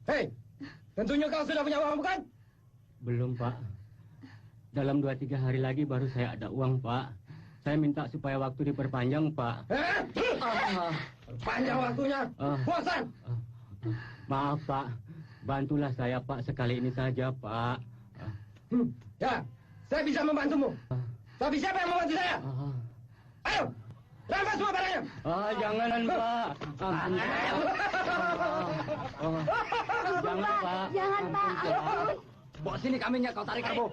Speaker 9: Hei, tentunya kau sudah punya uang, bukan?
Speaker 3: Belum, Pak. Dalam 2-3 hari lagi baru saya ada uang, Pak. Saya minta supaya waktu diperpanjang, Pak.
Speaker 9: Panjang waktunya. Bosan.
Speaker 3: Maaf, Pak. Bantulah saya, Pak, sekali ini saja, Pak.
Speaker 9: Ya, saya bisa membantumu. Tapi siapa yang membantu saya? Ayo, rampas semua barangnya.
Speaker 3: Jangan, Pak. Jangan, Pak.
Speaker 10: Jangan, Pak.
Speaker 6: Bawa sini kambingnya, kau tarik karbo.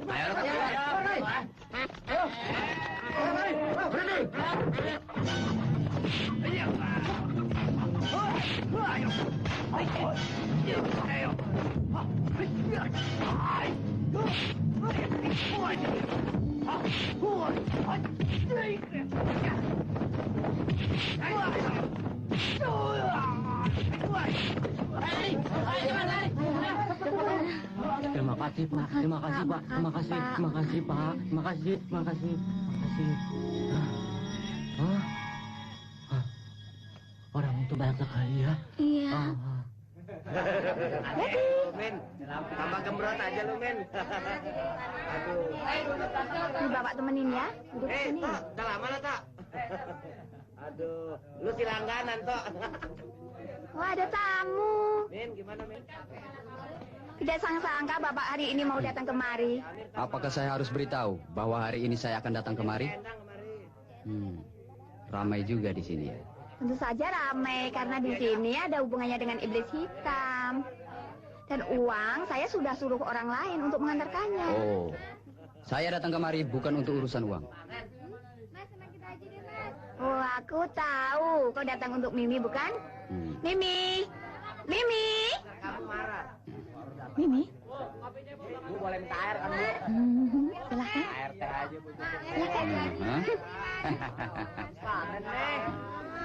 Speaker 6: Ayo,
Speaker 3: Terima kasih, Pak. Terima kasih, Pak. Terima kasih. Terima kasih, Pak. Terima kasih. Terima kasih. Terima kasih. Orang itu banyak sekali ya.
Speaker 2: Iya.
Speaker 5: Men, tambah gembrot aja lu, Men. Aduh.
Speaker 10: Nih, Bapak temenin ya. Duduk sini.
Speaker 5: Tok, udah lama lah, Tok. Aduh, lu si langganan, Tok.
Speaker 10: Wah, ada tamu.
Speaker 5: Men, gimana, Men?
Speaker 13: Tidak sangka Bapak hari ini mau datang kemari.
Speaker 1: Apakah saya harus beritahu bahwa hari ini saya akan datang kemari? Ramai juga di sini ya.
Speaker 13: Tentu saja ramai karena di sini ada hubungannya dengan iblis hitam. Dan uang saya sudah suruh orang lain untuk mengantarkannya.
Speaker 1: Oh, saya datang kemari bukan untuk urusan uang.
Speaker 13: Oh, aku tahu. Kau datang untuk Mimi, bukan? Mimi! Mimi! Mimi?
Speaker 5: Bu, boleh minta air kan, Bu?
Speaker 13: Silahkan.
Speaker 5: Air teh aja, Bu.
Speaker 13: Silahkan.
Speaker 5: Kangen, nih.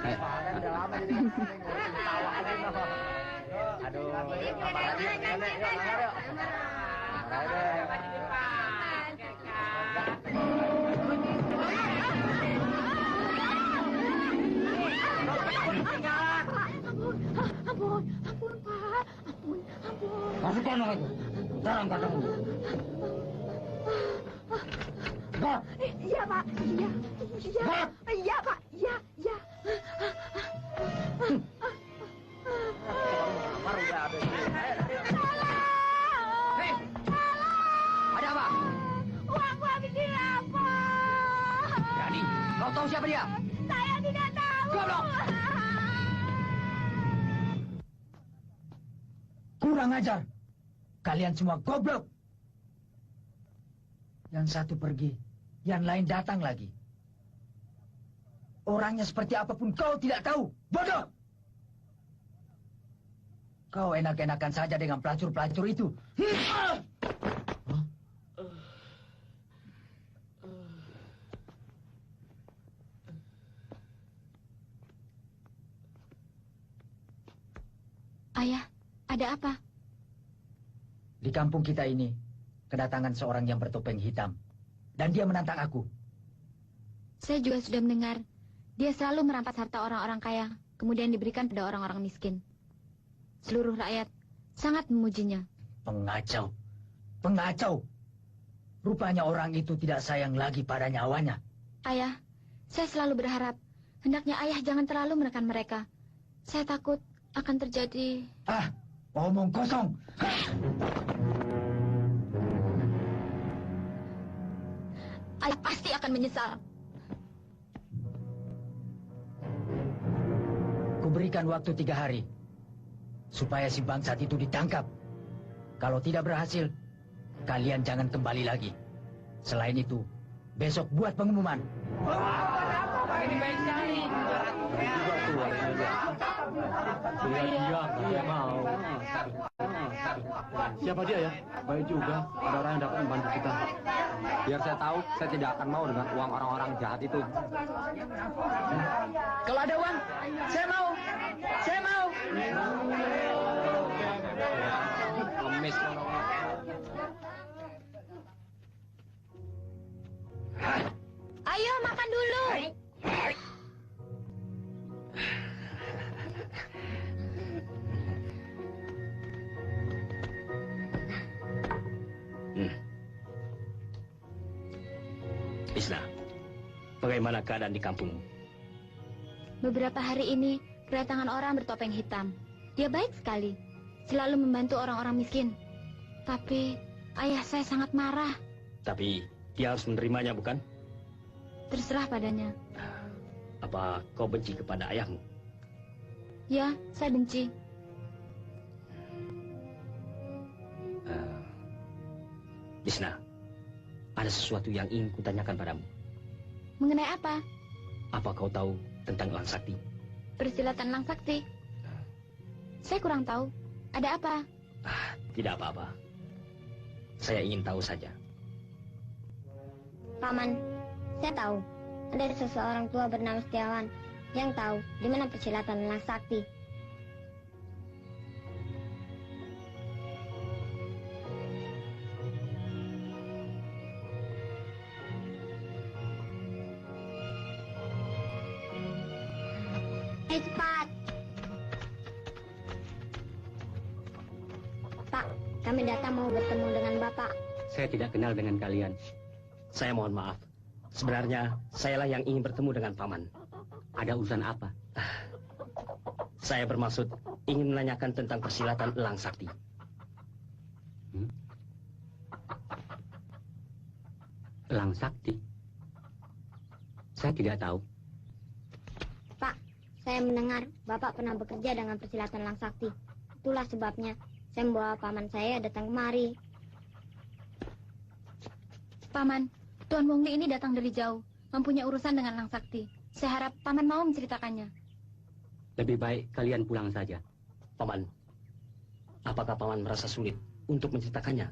Speaker 5: Kangen, udah lama jadi tawa aja, noh. Aduh, apa lagi? Yuk, kamar yuk.
Speaker 13: Ampun, Pak. Ampun.
Speaker 6: Masuk kanan aku. Sekarang katamu.
Speaker 13: Iya, Pak. Iya. Iya, Pak. Iya.
Speaker 1: Hei! Ada apa?
Speaker 13: Uangku habis dirampok.
Speaker 1: Yani, kau tahu siapa dia?
Speaker 13: Saya tidak tahu.
Speaker 1: Goblok!
Speaker 6: Kurang ajar. Kalian semua goblok. Yang satu pergi, yang lain datang lagi. Orangnya seperti apapun kau tidak tahu. Bodoh! Kau enak-enakan saja dengan pelacur-pelacur itu.
Speaker 2: Ayah, ada apa?
Speaker 6: Di kampung kita ini, kedatangan seorang yang bertopeng hitam. Dan dia menantang aku.
Speaker 2: Saya juga sudah mendengar. Dia selalu merampas harta orang-orang kaya, kemudian diberikan pada orang-orang miskin. Seluruh rakyat sangat memujinya.
Speaker 6: Pengacau. Pengacau. Rupanya orang itu tidak sayang lagi pada nyawanya.
Speaker 2: Ayah, saya selalu berharap hendaknya ayah jangan terlalu menekan mereka. Saya takut akan terjadi...
Speaker 6: Omong kosong.
Speaker 2: Ayah pasti akan menyesal.
Speaker 6: Kuberikan waktu 3 hari. Supaya si bangsat itu ditangkap. Kalau tidak berhasil, kalian jangan kembali lagi. Selain itu, besok buat pengumuman.
Speaker 5: Ini baik sekali.
Speaker 4: Juga tuh warnanya. Dia mau. Siapa dia ya? Baik juga. Ada orang yang dapat membantu kita.
Speaker 9: Biar saya tahu, saya tidak akan mau dengan uang orang-orang jahat itu.
Speaker 5: Kalau ada uang, saya mau. Saya mau.
Speaker 9: Lemes.
Speaker 2: Ayo makan dulu.
Speaker 3: Isla, bagaimana keadaan di kampungmu?
Speaker 2: Beberapa hari ini kedatangan orang bertopeng hitam. Dia baik sekali, selalu membantu orang-orang miskin. Tapi ayah saya sangat marah.
Speaker 3: Tapi dia harus menerimanya, bukan?
Speaker 2: Terserah padanya.
Speaker 3: Apa kau benci kepada ayahmu?
Speaker 2: Ya, saya benci.
Speaker 3: Isla, ada sesuatu yang ingin kutanyakan padamu.
Speaker 2: Mengenai apa?
Speaker 3: Apa kau tahu tentang Elang Sakti?
Speaker 2: Persilatan Elang Sakti. Saya kurang tahu. Ada apa?
Speaker 3: Tidak apa-apa. Saya ingin tahu saja.
Speaker 10: Paman, saya tahu. Ada seseorang tua bernama Setiawan yang tahu di mana persilatan Elang Sakti. Ayo cepat. Pak, kami datang mau bertemu dengan Bapak.
Speaker 3: Saya tidak kenal dengan kalian. Saya mohon maaf. Sebenarnya, sayalah yang ingin bertemu dengan Paman. Ada urusan apa? Saya bermaksud ingin menanyakan tentang persilatan Elang Sakti. Elang Sakti? Saya tidak tahu.
Speaker 10: Pak, saya mendengar Bapak pernah bekerja dengan persilatan Elang Sakti. Itulah sebabnya saya membawa paman saya datang kemari.
Speaker 2: Paman, Tuan Wongli ini datang dari jauh, mempunyai urusan dengan Elang Sakti. Saya harap Paman mau menceritakannya.
Speaker 3: Lebih baik kalian pulang saja.
Speaker 7: Paman, apakah Paman merasa sulit untuk menceritakannya?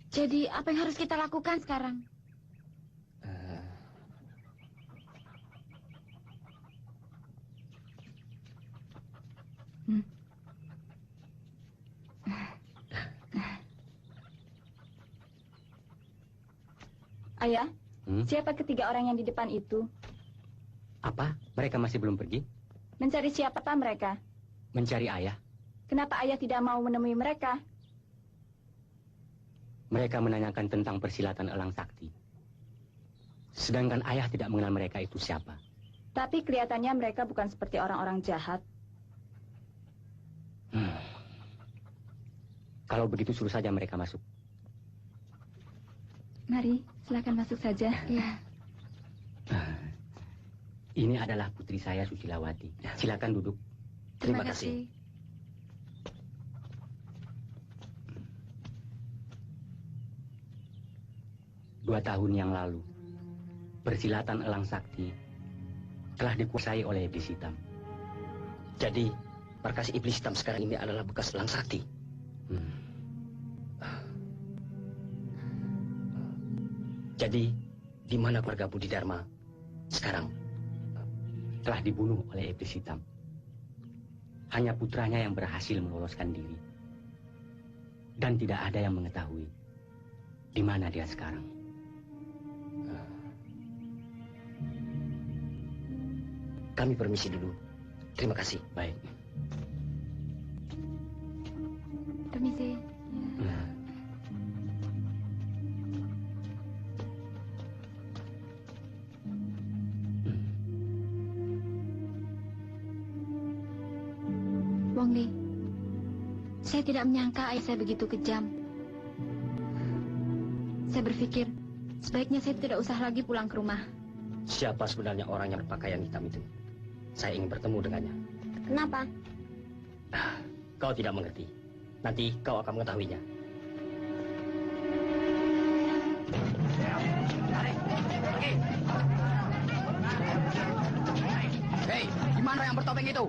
Speaker 2: Jadi, apa yang harus kita lakukan sekarang?
Speaker 13: Ayah, siapa ketiga orang yang di depan itu?
Speaker 3: Apa? Mereka masih belum pergi?
Speaker 13: Mencari siapa mereka?
Speaker 3: Mencari ayah.
Speaker 13: Kenapa ayah tidak mau menemui mereka?
Speaker 3: Mereka menanyakan tentang persilatan Elang Sakti. Sedangkan ayah tidak mengenal mereka itu siapa.
Speaker 13: Tapi kelihatannya mereka bukan seperti orang-orang jahat.
Speaker 3: Kalau begitu suruh saja mereka masuk.
Speaker 13: Mari, silakan masuk saja.
Speaker 2: Ya.
Speaker 3: Ini adalah putri saya, Susilawati. Silakan duduk.
Speaker 2: Terima kasih.
Speaker 3: 2 tahun yang lalu, persilatan Elang Sakti telah dikuasai oleh Iblis Hitam.
Speaker 7: Jadi, markas Iblis Hitam sekarang ini adalah bekas Elang Sakti. Jadi, di mana keluarga Budi Dharma sekarang?
Speaker 3: Telah dibunuh oleh Iblis Hitam. Hanya putranya yang berhasil meloloskan diri. Dan tidak ada yang mengetahui di mana dia sekarang.
Speaker 7: Kami permisi dulu. Terima kasih.
Speaker 3: Baik.
Speaker 2: Permisi. Wongli, saya tidak menyangka ayah saya begitu kejam. Saya berpikir, sebaiknya saya tidak usah lagi pulang ke rumah.
Speaker 7: Siapa sebenarnya orang yang berpakaian hitam itu? Saya ingin bertemu dengannya.
Speaker 10: Kenapa?
Speaker 7: Kau tidak mengerti. Nanti kau akan mengetahuinya.
Speaker 6: Hei, di mana yang bertopeng itu?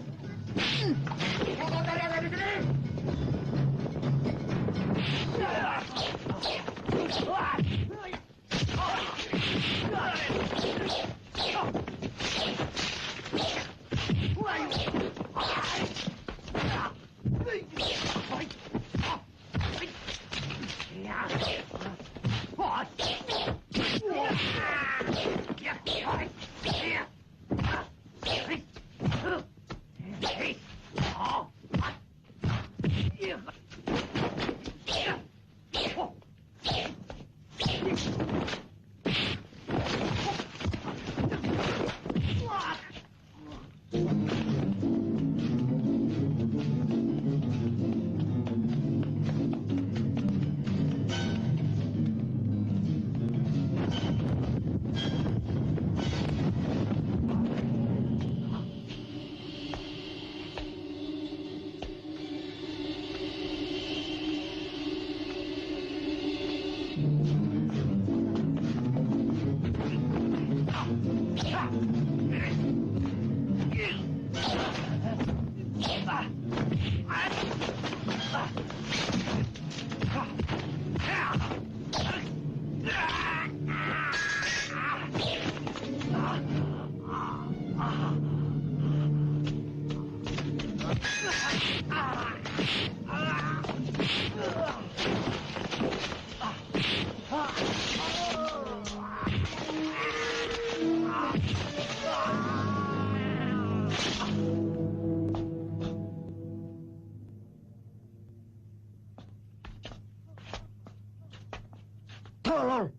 Speaker 6: Tolol!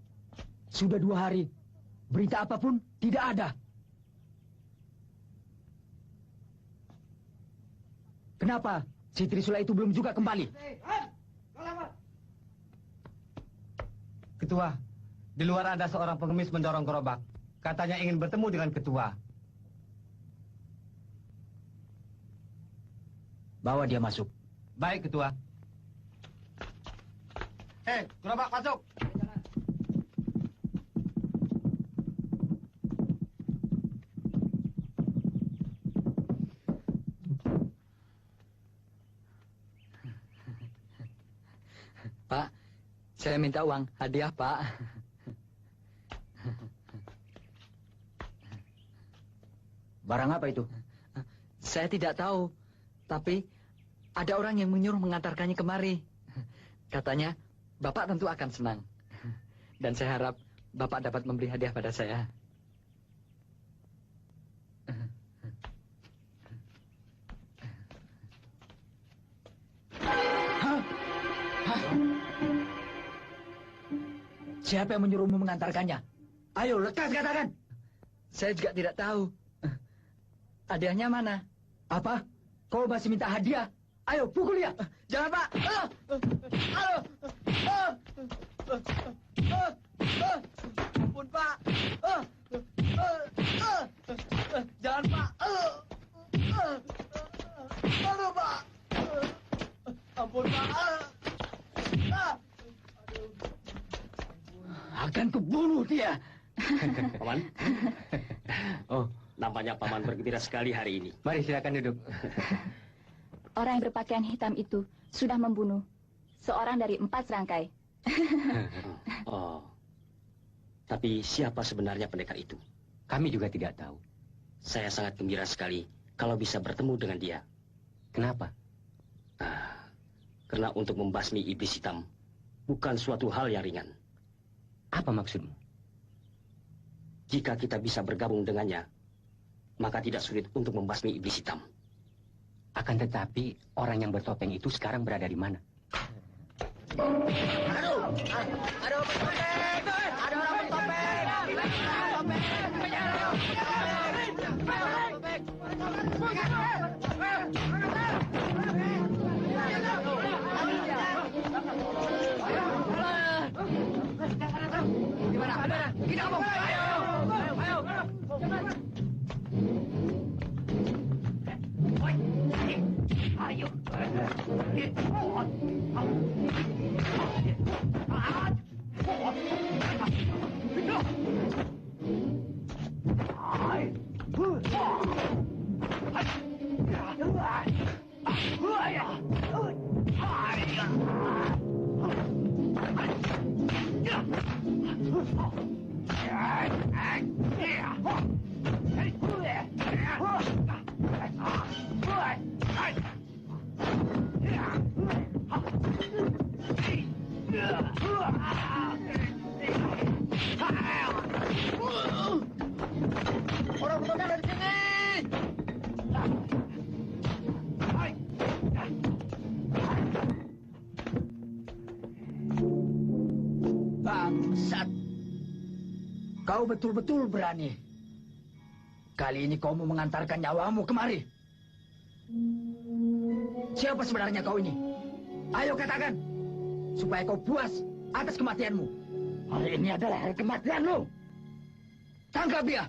Speaker 6: Sudah 2 hari. Berita apapun tidak ada. Kenapa? Si Trisula itu belum juga kembali.
Speaker 12: Ketua, di luar ada seorang pengemis mendorong gerobak. Katanya ingin bertemu dengan ketua.
Speaker 6: Bawa dia masuk.
Speaker 12: Baik, ketua. Gerobak masuk.
Speaker 1: Pak, saya minta uang hadiah, Pak.
Speaker 6: Barang apa itu?
Speaker 1: Saya tidak tahu, tapi ada orang yang menyuruh mengantarkannya kemari. Katanya, Bapak tentu akan senang. Dan saya harap Bapak dapat memberi hadiah pada saya.
Speaker 6: Siapa yang menyuruhmu mengantarkannya? Ayo, lekas katakan.
Speaker 1: Saya juga tidak tahu. Hadiahnya mana?
Speaker 6: Apa? Kau masih minta hadiah? Ayo, pukul dia.
Speaker 1: Jangan, Pak.
Speaker 4: Ampun, Pak. Jangan, Pak. Aduh, Pak. Ampun, Pak.
Speaker 6: Akan kubunuh dia.
Speaker 7: Paman? Oh, nampaknya Paman bergembira sekali hari ini.
Speaker 3: Mari silakan duduk.
Speaker 13: Orang yang berpakaian hitam itu sudah membunuh seorang dari 4 serangkai.
Speaker 7: Oh, tapi siapa sebenarnya pendekar itu?
Speaker 3: Kami juga tidak tahu.
Speaker 7: Saya sangat gembira sekali kalau bisa bertemu dengan dia.
Speaker 3: Kenapa?
Speaker 7: Karena untuk membasmi iblis hitam bukan suatu hal yang ringan.
Speaker 3: Apa maksudmu?
Speaker 7: Jika kita bisa bergabung dengannya, maka tidak sulit untuk membasmi iblis hitam.
Speaker 3: Akan tetapi, orang yang bertopeng itu sekarang berada di mana?
Speaker 4: Aduh, ada orang bertopeng. Gimana? Kita ngomong. Ayo. Orang bertopeng dari sini.
Speaker 6: Bangsat. Kau betul-betul berani. Kali ini kau mau mengantarkan nyawamu kemari. Siapa sebenarnya kau ini? Ayo katakan. Supaya kau puas atas kematianmu. Hari ini adalah hari kematianmu. Tangkap dia.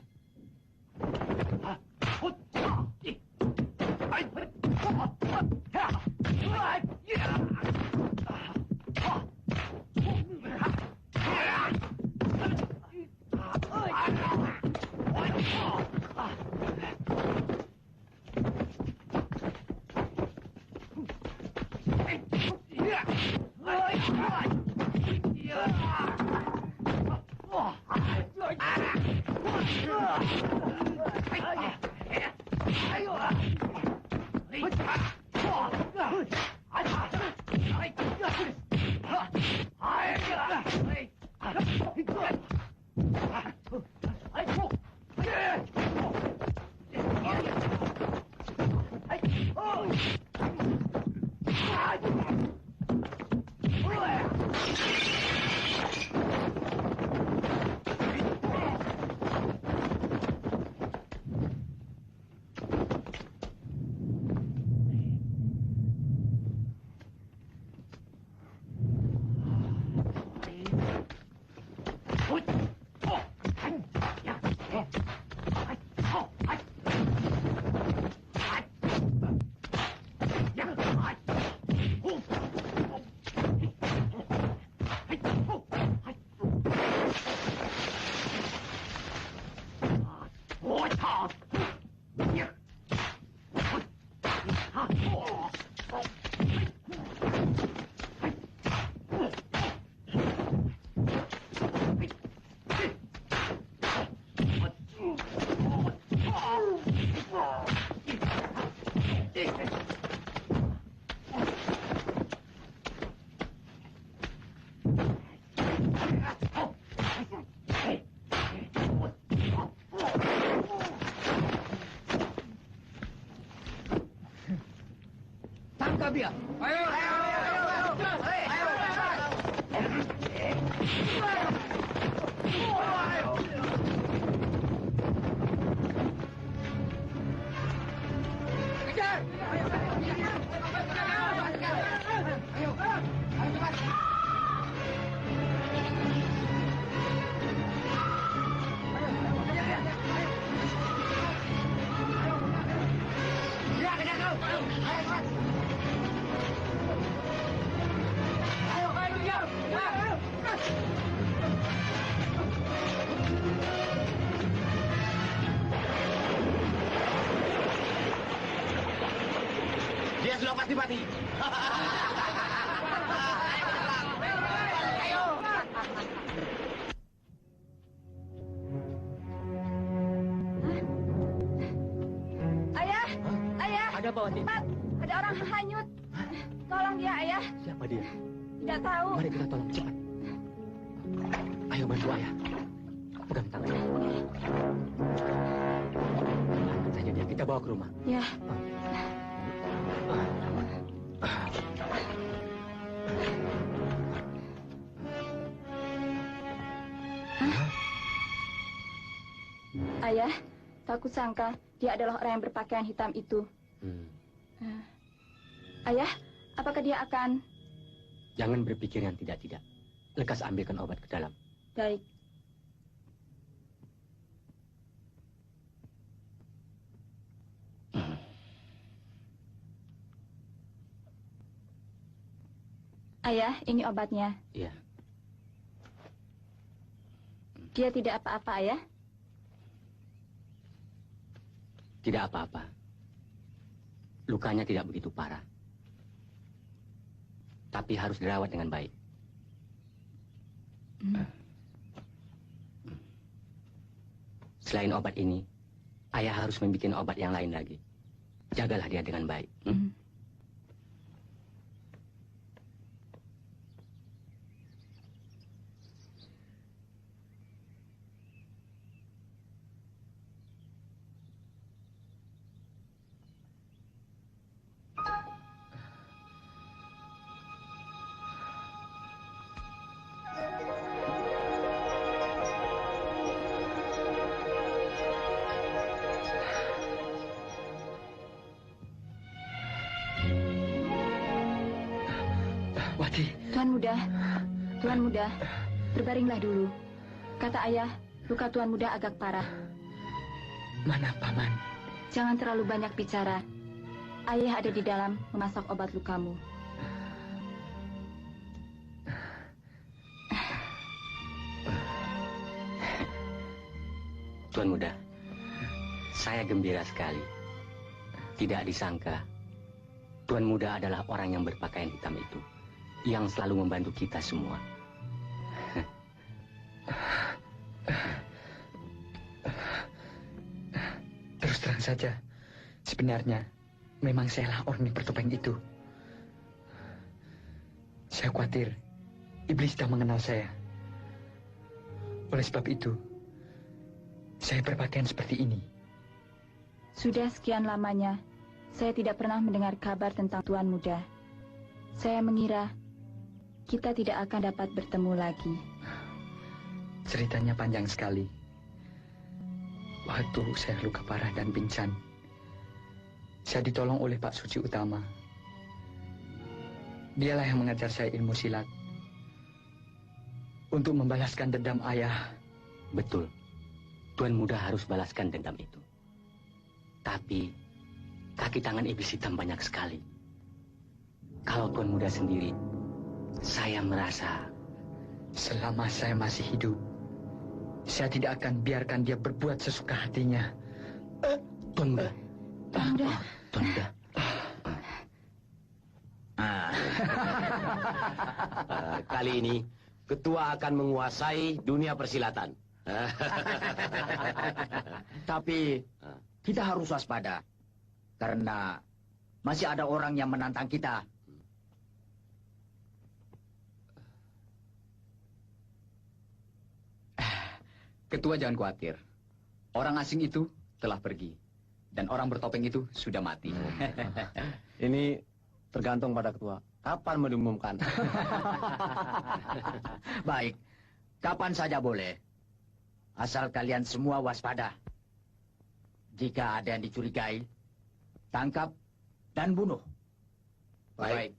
Speaker 6: Tangkap dia.
Speaker 4: Ayo.
Speaker 11: Dia sudah pasti mati.
Speaker 13: Ayah, ayah.
Speaker 3: Ada apa, Wati?
Speaker 13: Cepat, ada orang hanyut. Tolong dia, ayah.
Speaker 3: Siapa dia?
Speaker 13: Tidak tahu.
Speaker 3: Mari kita tolong cepat. Ayo bantu ayah. Pegang tangannya. Angkat saja dia, kita bawa ke rumah.
Speaker 13: Ya. Ayah, tak kusangka dia adalah orang yang berpakaian hitam itu. Ayah, apakah dia akan...
Speaker 3: Jangan berpikir yang tidak-tidak. Lekas ambilkan obat ke dalam.
Speaker 13: Baik. Ayah, ini obatnya.
Speaker 3: Iya.
Speaker 13: Dia tidak apa-apa, ayah?
Speaker 3: Tidak apa-apa. Lukanya tidak begitu parah. Tapi harus dirawat dengan baik. Selain obat ini, ayah harus membuat obat yang lain lagi. Jagalah dia dengan baik.
Speaker 13: Tuan Muda, berbaringlah dulu. Kata ayah, luka Tuan Muda agak parah.
Speaker 1: Mana, Paman?
Speaker 13: Jangan terlalu banyak bicara. Ayah ada di dalam memasak obat lukamu.
Speaker 3: Tuan Muda, saya gembira sekali. Tidak disangka, Tuan Muda adalah orang yang berpakaian hitam itu, yang selalu membantu kita semua.
Speaker 1: Terus terang saja, sebenarnya memang sayalah orang yang bertopeng itu. Saya khawatir iblis sudah mengenal saya. Oleh sebab itu, saya berpakaian seperti ini.
Speaker 13: Sudah sekian lamanya, saya tidak pernah mendengar kabar tentang Tuan Muda. Saya mengira kita tidak akan dapat bertemu lagi.
Speaker 1: Ceritanya panjang sekali. Waktu saya luka parah dan pingsan, saya ditolong oleh Pak Suci Utama. Dialah yang mengajar saya ilmu silat untuk membalaskan dendam ayah.
Speaker 3: Betul. Tuan Muda harus balaskan dendam itu. Tapi kaki tangan iblis hitam banyak sekali. Kalau Tuan Muda sendiri, saya merasa
Speaker 1: selama saya masih hidup, saya tidak akan biarkan dia berbuat sesuka hatinya.
Speaker 3: Tuan Muda.
Speaker 13: Tuan Muda.
Speaker 3: Tuan Muda.
Speaker 11: Kali ini, Ketua akan menguasai dunia persilatan.
Speaker 6: Tapi kita harus waspada. Karena masih ada orang yang menantang kita.
Speaker 1: Ketua jangan khawatir. Orang asing itu telah pergi. Dan orang bertopeng itu sudah mati.
Speaker 11: Ini Tergantung pada ketua. Kapan mau diumumkan?
Speaker 6: Baik, kapan saja boleh. Asal kalian semua waspada. Jika ada yang dicurigai, tangkap dan bunuh.
Speaker 11: Baik.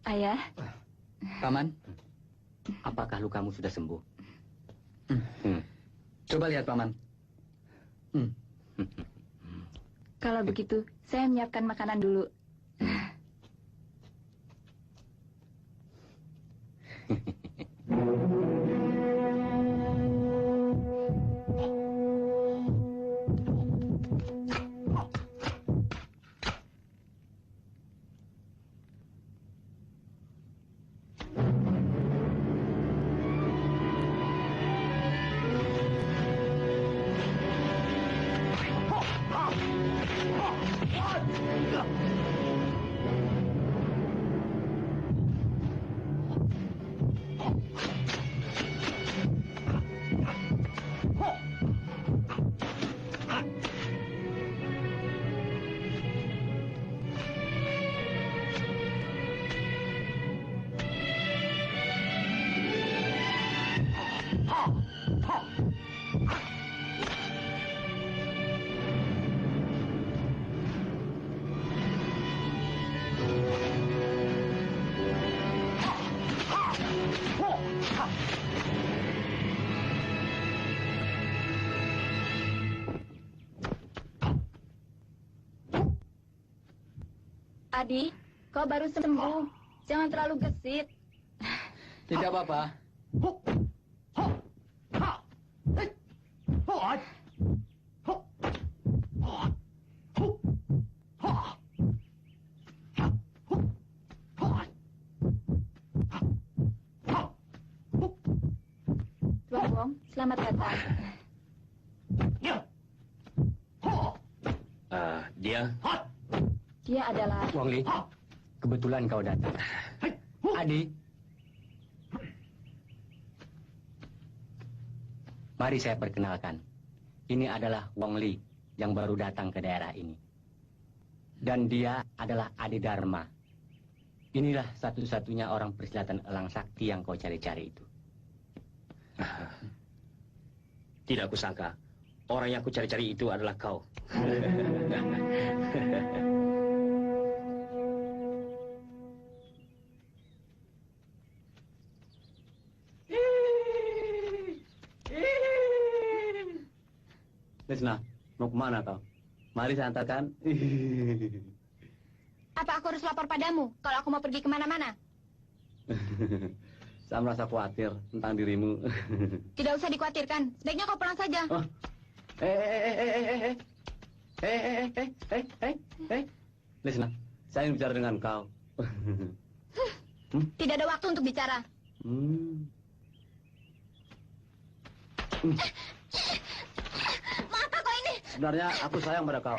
Speaker 13: Ayah.
Speaker 1: Paman.
Speaker 3: Apakah lukamu sudah sembuh?
Speaker 1: Coba lihat, Paman.
Speaker 13: Kalau begitu, saya menyiapkan makanan dulu. Adi, kau baru sembuh. Jangan terlalu gesit.
Speaker 1: Tidak apa-apa.
Speaker 13: Tuan Wong, selamat datang. Dia adalah...
Speaker 3: Wong Li, kebetulan kau datang. Adi. Mari saya perkenalkan. Ini adalah Wong Li yang baru datang ke daerah ini. Dan dia adalah Adi Dharma. Inilah satu-satunya orang persilatan elang sakti yang kau cari-cari itu.
Speaker 7: Tidak kusangka. Orang yang aku cari-cari itu adalah kau.
Speaker 11: Lesna, mau kemana kau? Mari saya antarkan.
Speaker 2: Apa aku harus lapor padamu kalau aku mau pergi kemana-mana?
Speaker 11: Saya merasa khawatir tentang dirimu.
Speaker 2: Tidak usah dikhawatirkan. Sebaiknya kau pulang saja.
Speaker 11: Oh. Lesna, saya ingin bicara dengan kau.
Speaker 2: Tidak ada waktu untuk bicara. Maaf kau ini.
Speaker 11: Sebenarnya aku sayang pada kau.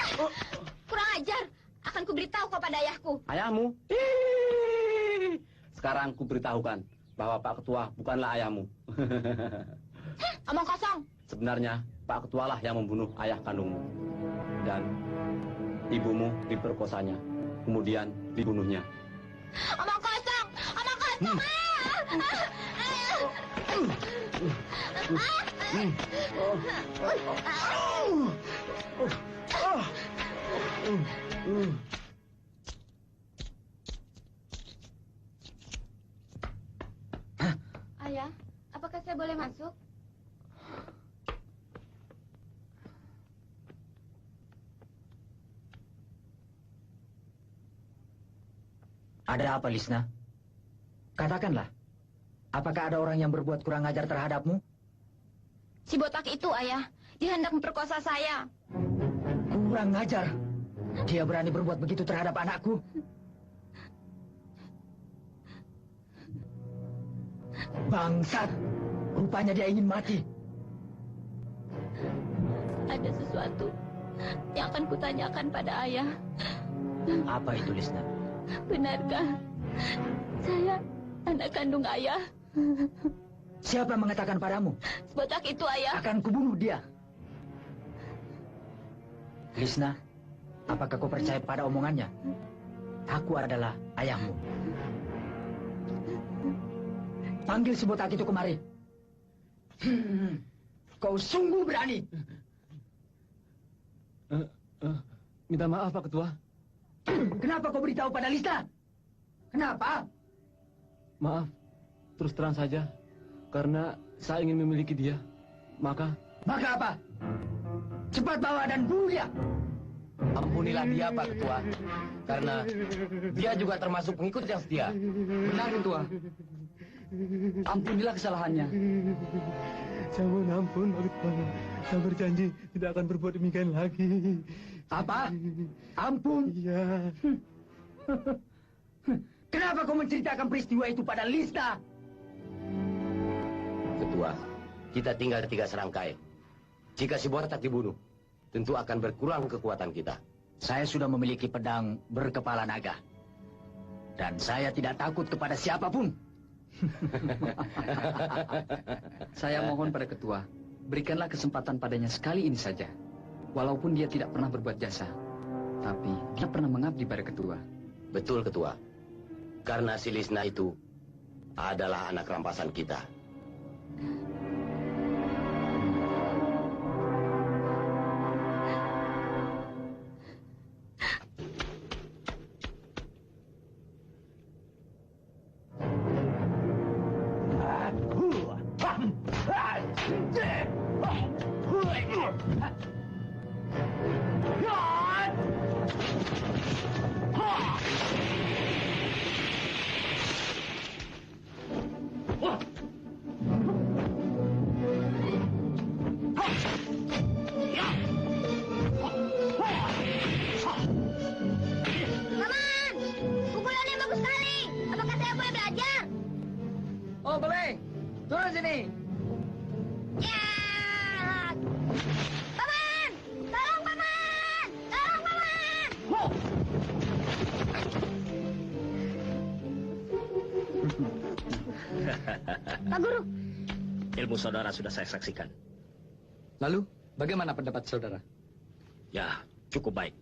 Speaker 2: Kurang ajar. Akan kuberitahu kau pada ayahku.
Speaker 11: Ayahmu? Sekarang kuberitahukan bahwa Pak Ketua bukanlah ayahmu.
Speaker 2: Omong kosong.
Speaker 11: Sebenarnya Pak Ketua lah yang membunuh ayah kandungmu. Dan ibumu diperkosanya. Kemudian dibunuhnya.
Speaker 2: Omong kosong. Omong kosong. Ayah, apakah saya boleh masuk?
Speaker 6: Ada apa, Lisna? Katakanlah. Apakah ada orang yang berbuat kurang ajar terhadapmu?
Speaker 2: Si botak itu, ayah. Dia hendak memperkosa saya.
Speaker 6: Kurang ajar? Dia berani berbuat begitu terhadap anakku. Bangsat! Rupanya dia ingin mati.
Speaker 13: Ada sesuatu yang akan kutanyakan pada ayah.
Speaker 6: Apa itu, Lisna?
Speaker 13: Benarkah saya anak kandung ayah?
Speaker 6: Siapa mengatakan padamu?
Speaker 13: Sebotak itu, ayah.
Speaker 6: Akan kubunuh dia. Lisna, apakah kau percaya pada omongannya? Aku adalah ayahmu. Panggil si botak itu kemari. Kau sungguh berani.
Speaker 9: Minta maaf, Pak Ketua.
Speaker 6: Kenapa kau beritahu pada Lisna? Kenapa?
Speaker 9: Maaf, terus terang saja. Karena saya ingin memiliki dia. Maka
Speaker 6: apa? Cepat bawa dan bunuh dia.
Speaker 11: Ampunilah dia, Pak Ketua. Karena dia juga termasuk pengikut yang setia.
Speaker 1: Benar, Ketua. Ampunilah kesalahannya.
Speaker 9: saya mohon ampun, Pak Ketua. Saya berjanji tidak akan berbuat demikian lagi.
Speaker 6: Apa? Ampun?
Speaker 9: Iya.
Speaker 6: Kenapa kau menceritakan peristiwa itu pada Lisna?
Speaker 11: Ketua, kita tinggal 3 serangkai. Jika si botak dibunuh, tentu akan berkurang kekuatan kita.
Speaker 6: Saya sudah memiliki pedang berkepala naga. Dan saya tidak takut kepada siapapun.
Speaker 1: Saya mohon pada ketua, berikanlah kesempatan padanya sekali ini saja. Walaupun dia tidak pernah berbuat jasa, tapi dia pernah mengabdi pada ketua.
Speaker 11: Betul, Ketua. Karena si Lisna itu adalah anak rampasan kita.
Speaker 1: Oh, boleh. Turun sini.
Speaker 10: Ya! Paman! Tolong, Paman! Tolong, Paman! Pak Guru.
Speaker 7: Ilmu saudara sudah saya saksikan.
Speaker 1: Lalu, bagaimana pendapat saudara?
Speaker 7: Ya, cukup baik.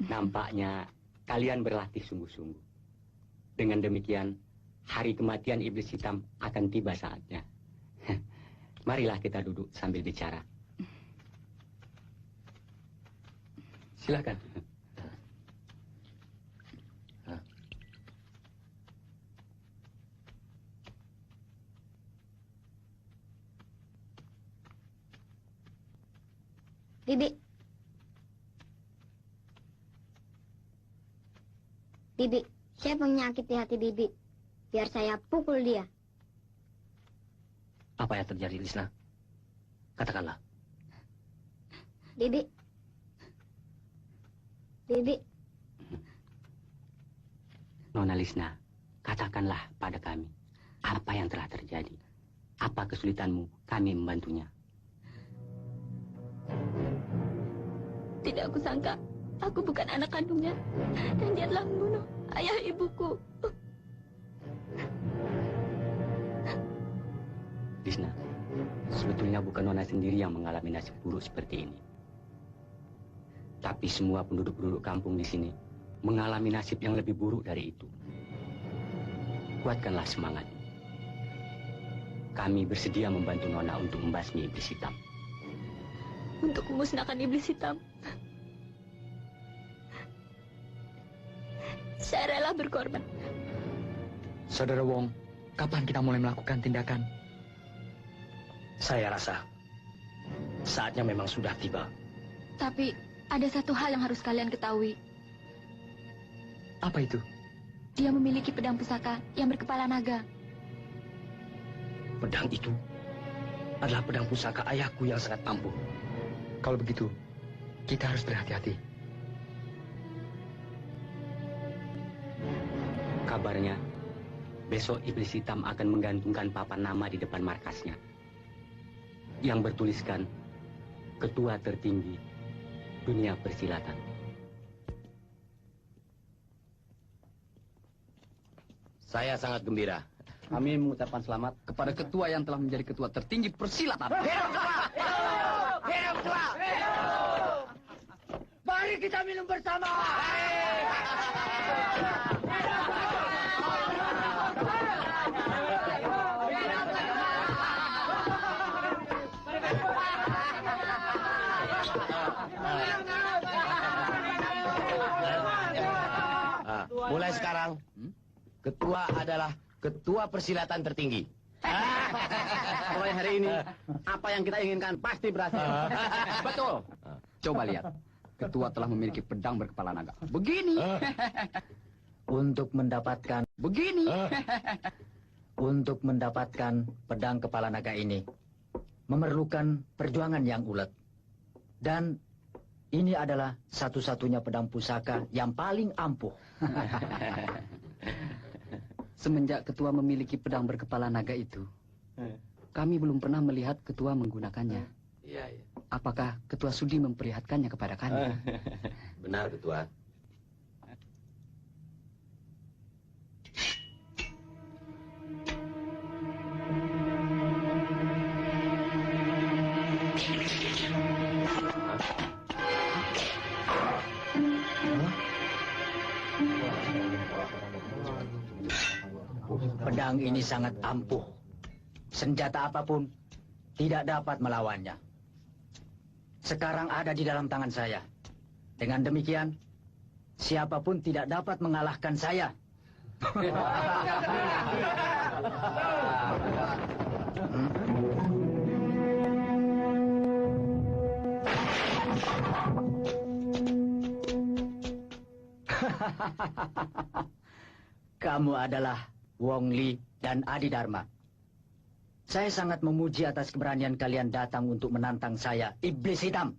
Speaker 3: Nampaknya kalian berlatih sungguh-sungguh. Dengan demikian, hari kematian iblis hitam akan tiba saatnya. Marilah kita duduk sambil bicara.
Speaker 1: Silakan.
Speaker 10: Bibi. Bibi, siapa yang menyakiti hati Bibi? Biar saya pukul dia.
Speaker 7: Apa yang terjadi, Lisna? Katakanlah.
Speaker 10: Bibi. Bibi.
Speaker 3: Nona Lisna, katakanlah pada kami, apa yang telah terjadi? Apa kesulitanmu, kami membantunya.
Speaker 13: Tidak aku sangka, aku bukan anak kandungnya. Dan dia telah membunuh
Speaker 2: ayah ibuku.
Speaker 3: Lisna, sebetulnya bukan Nona sendiri yang mengalami nasib buruk seperti ini. Tapi semua penduduk-penduduk kampung di sini mengalami nasib yang lebih buruk dari itu. Kuatkanlah semangat. Kami bersedia membantu Nona untuk membasmi iblis hitam.
Speaker 2: Untuk memusnahkan iblis hitam, saya rela berkorban.
Speaker 1: Saudara Wong, kapan kita mulai melakukan tindakan?
Speaker 7: Saya rasa saatnya memang sudah tiba.
Speaker 2: Tapi ada satu hal yang harus kalian ketahui.
Speaker 1: Apa itu?
Speaker 2: Dia memiliki pedang pusaka yang berkepala naga.
Speaker 7: Pedang itu adalah pedang pusaka ayahku yang sangat ampuh.
Speaker 1: Kalau begitu, kita harus berhati-hati.
Speaker 3: Kabarnya, besok iblis hitam akan menggantungkan papan nama di depan markasnya. Yang bertuliskan, Ketua Tertinggi Dunia Persilatan.
Speaker 11: Saya sangat gembira.
Speaker 14: Kami mengucapkan selamat kepada ketua yang telah menjadi ketua tertinggi persilatan.
Speaker 5: Hidup tua! Hidup tua! Mari kita minum bersama!
Speaker 11: Mulai sekarang, ketua adalah ketua persilatan tertinggi.
Speaker 14: Mulai hari ini, apa yang kita inginkan pasti berhasil. Betul. Coba lihat. Ketua telah memiliki pedang berkepala naga. Begini.
Speaker 6: Untuk mendapatkan
Speaker 14: Begini.
Speaker 6: Untuk mendapatkan pedang kepala naga ini memerlukan perjuangan yang ulet. Dan ini adalah satu-satunya pedang pusaka yang paling ampuh.
Speaker 14: Semenjak ketua memiliki pedang berkepala naga itu, kami belum pernah melihat ketua menggunakannya.
Speaker 11: Iya, iya.
Speaker 14: Apakah ketua sudi memperlihatkannya kepada kami?
Speaker 11: Benar, ketua.
Speaker 6: Pedang ini sangat ampuh. Senjata apapun tidak dapat melawannya. Sekarang ada di dalam tangan saya. Dengan demikian, siapapun tidak dapat mengalahkan saya. Kamu adalah Wong Li dan Adi Dharma. Saya sangat memuji atas keberanian kalian datang untuk menantang saya, iblis hitam.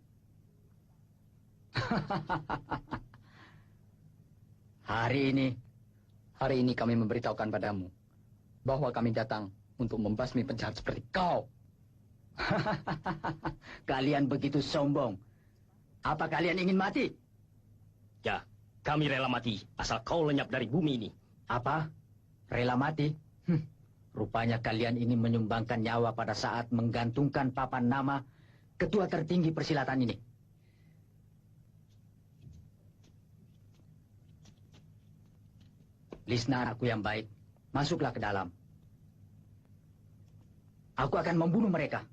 Speaker 6: Hari ini kami memberitahukan padamu bahwa kami datang untuk membasmi penjahat seperti kau. Kalian begitu sombong. Apa kalian ingin mati?
Speaker 7: Ya, kami rela mati asal kau lenyap dari bumi ini.
Speaker 6: Apa? Rela mati? Rupanya kalian ini menyumbangkan nyawa pada saat menggantungkan papan nama ketua tertinggi persilatan ini. Lisna, anakku yang baik, masuklah ke dalam. Aku akan membunuh mereka.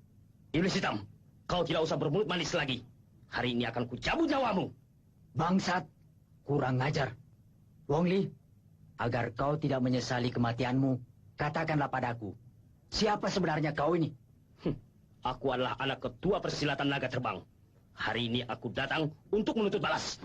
Speaker 7: Iblis hitam, kau tidak usah bermulut manis lagi. Hari ini akan kucabut nyawamu.
Speaker 6: Bangsat, kurang ngajar. Wong Li, agar kau tidak menyesali kematianmu, katakanlah padaku, siapa sebenarnya kau ini?
Speaker 7: Aku adalah anak ketua persilatan naga terbang. Hari ini aku datang untuk menuntut balas.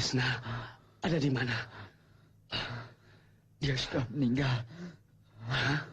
Speaker 7: Lesna ada di mana?
Speaker 1: Dia sudah meninggal.
Speaker 7: Hah?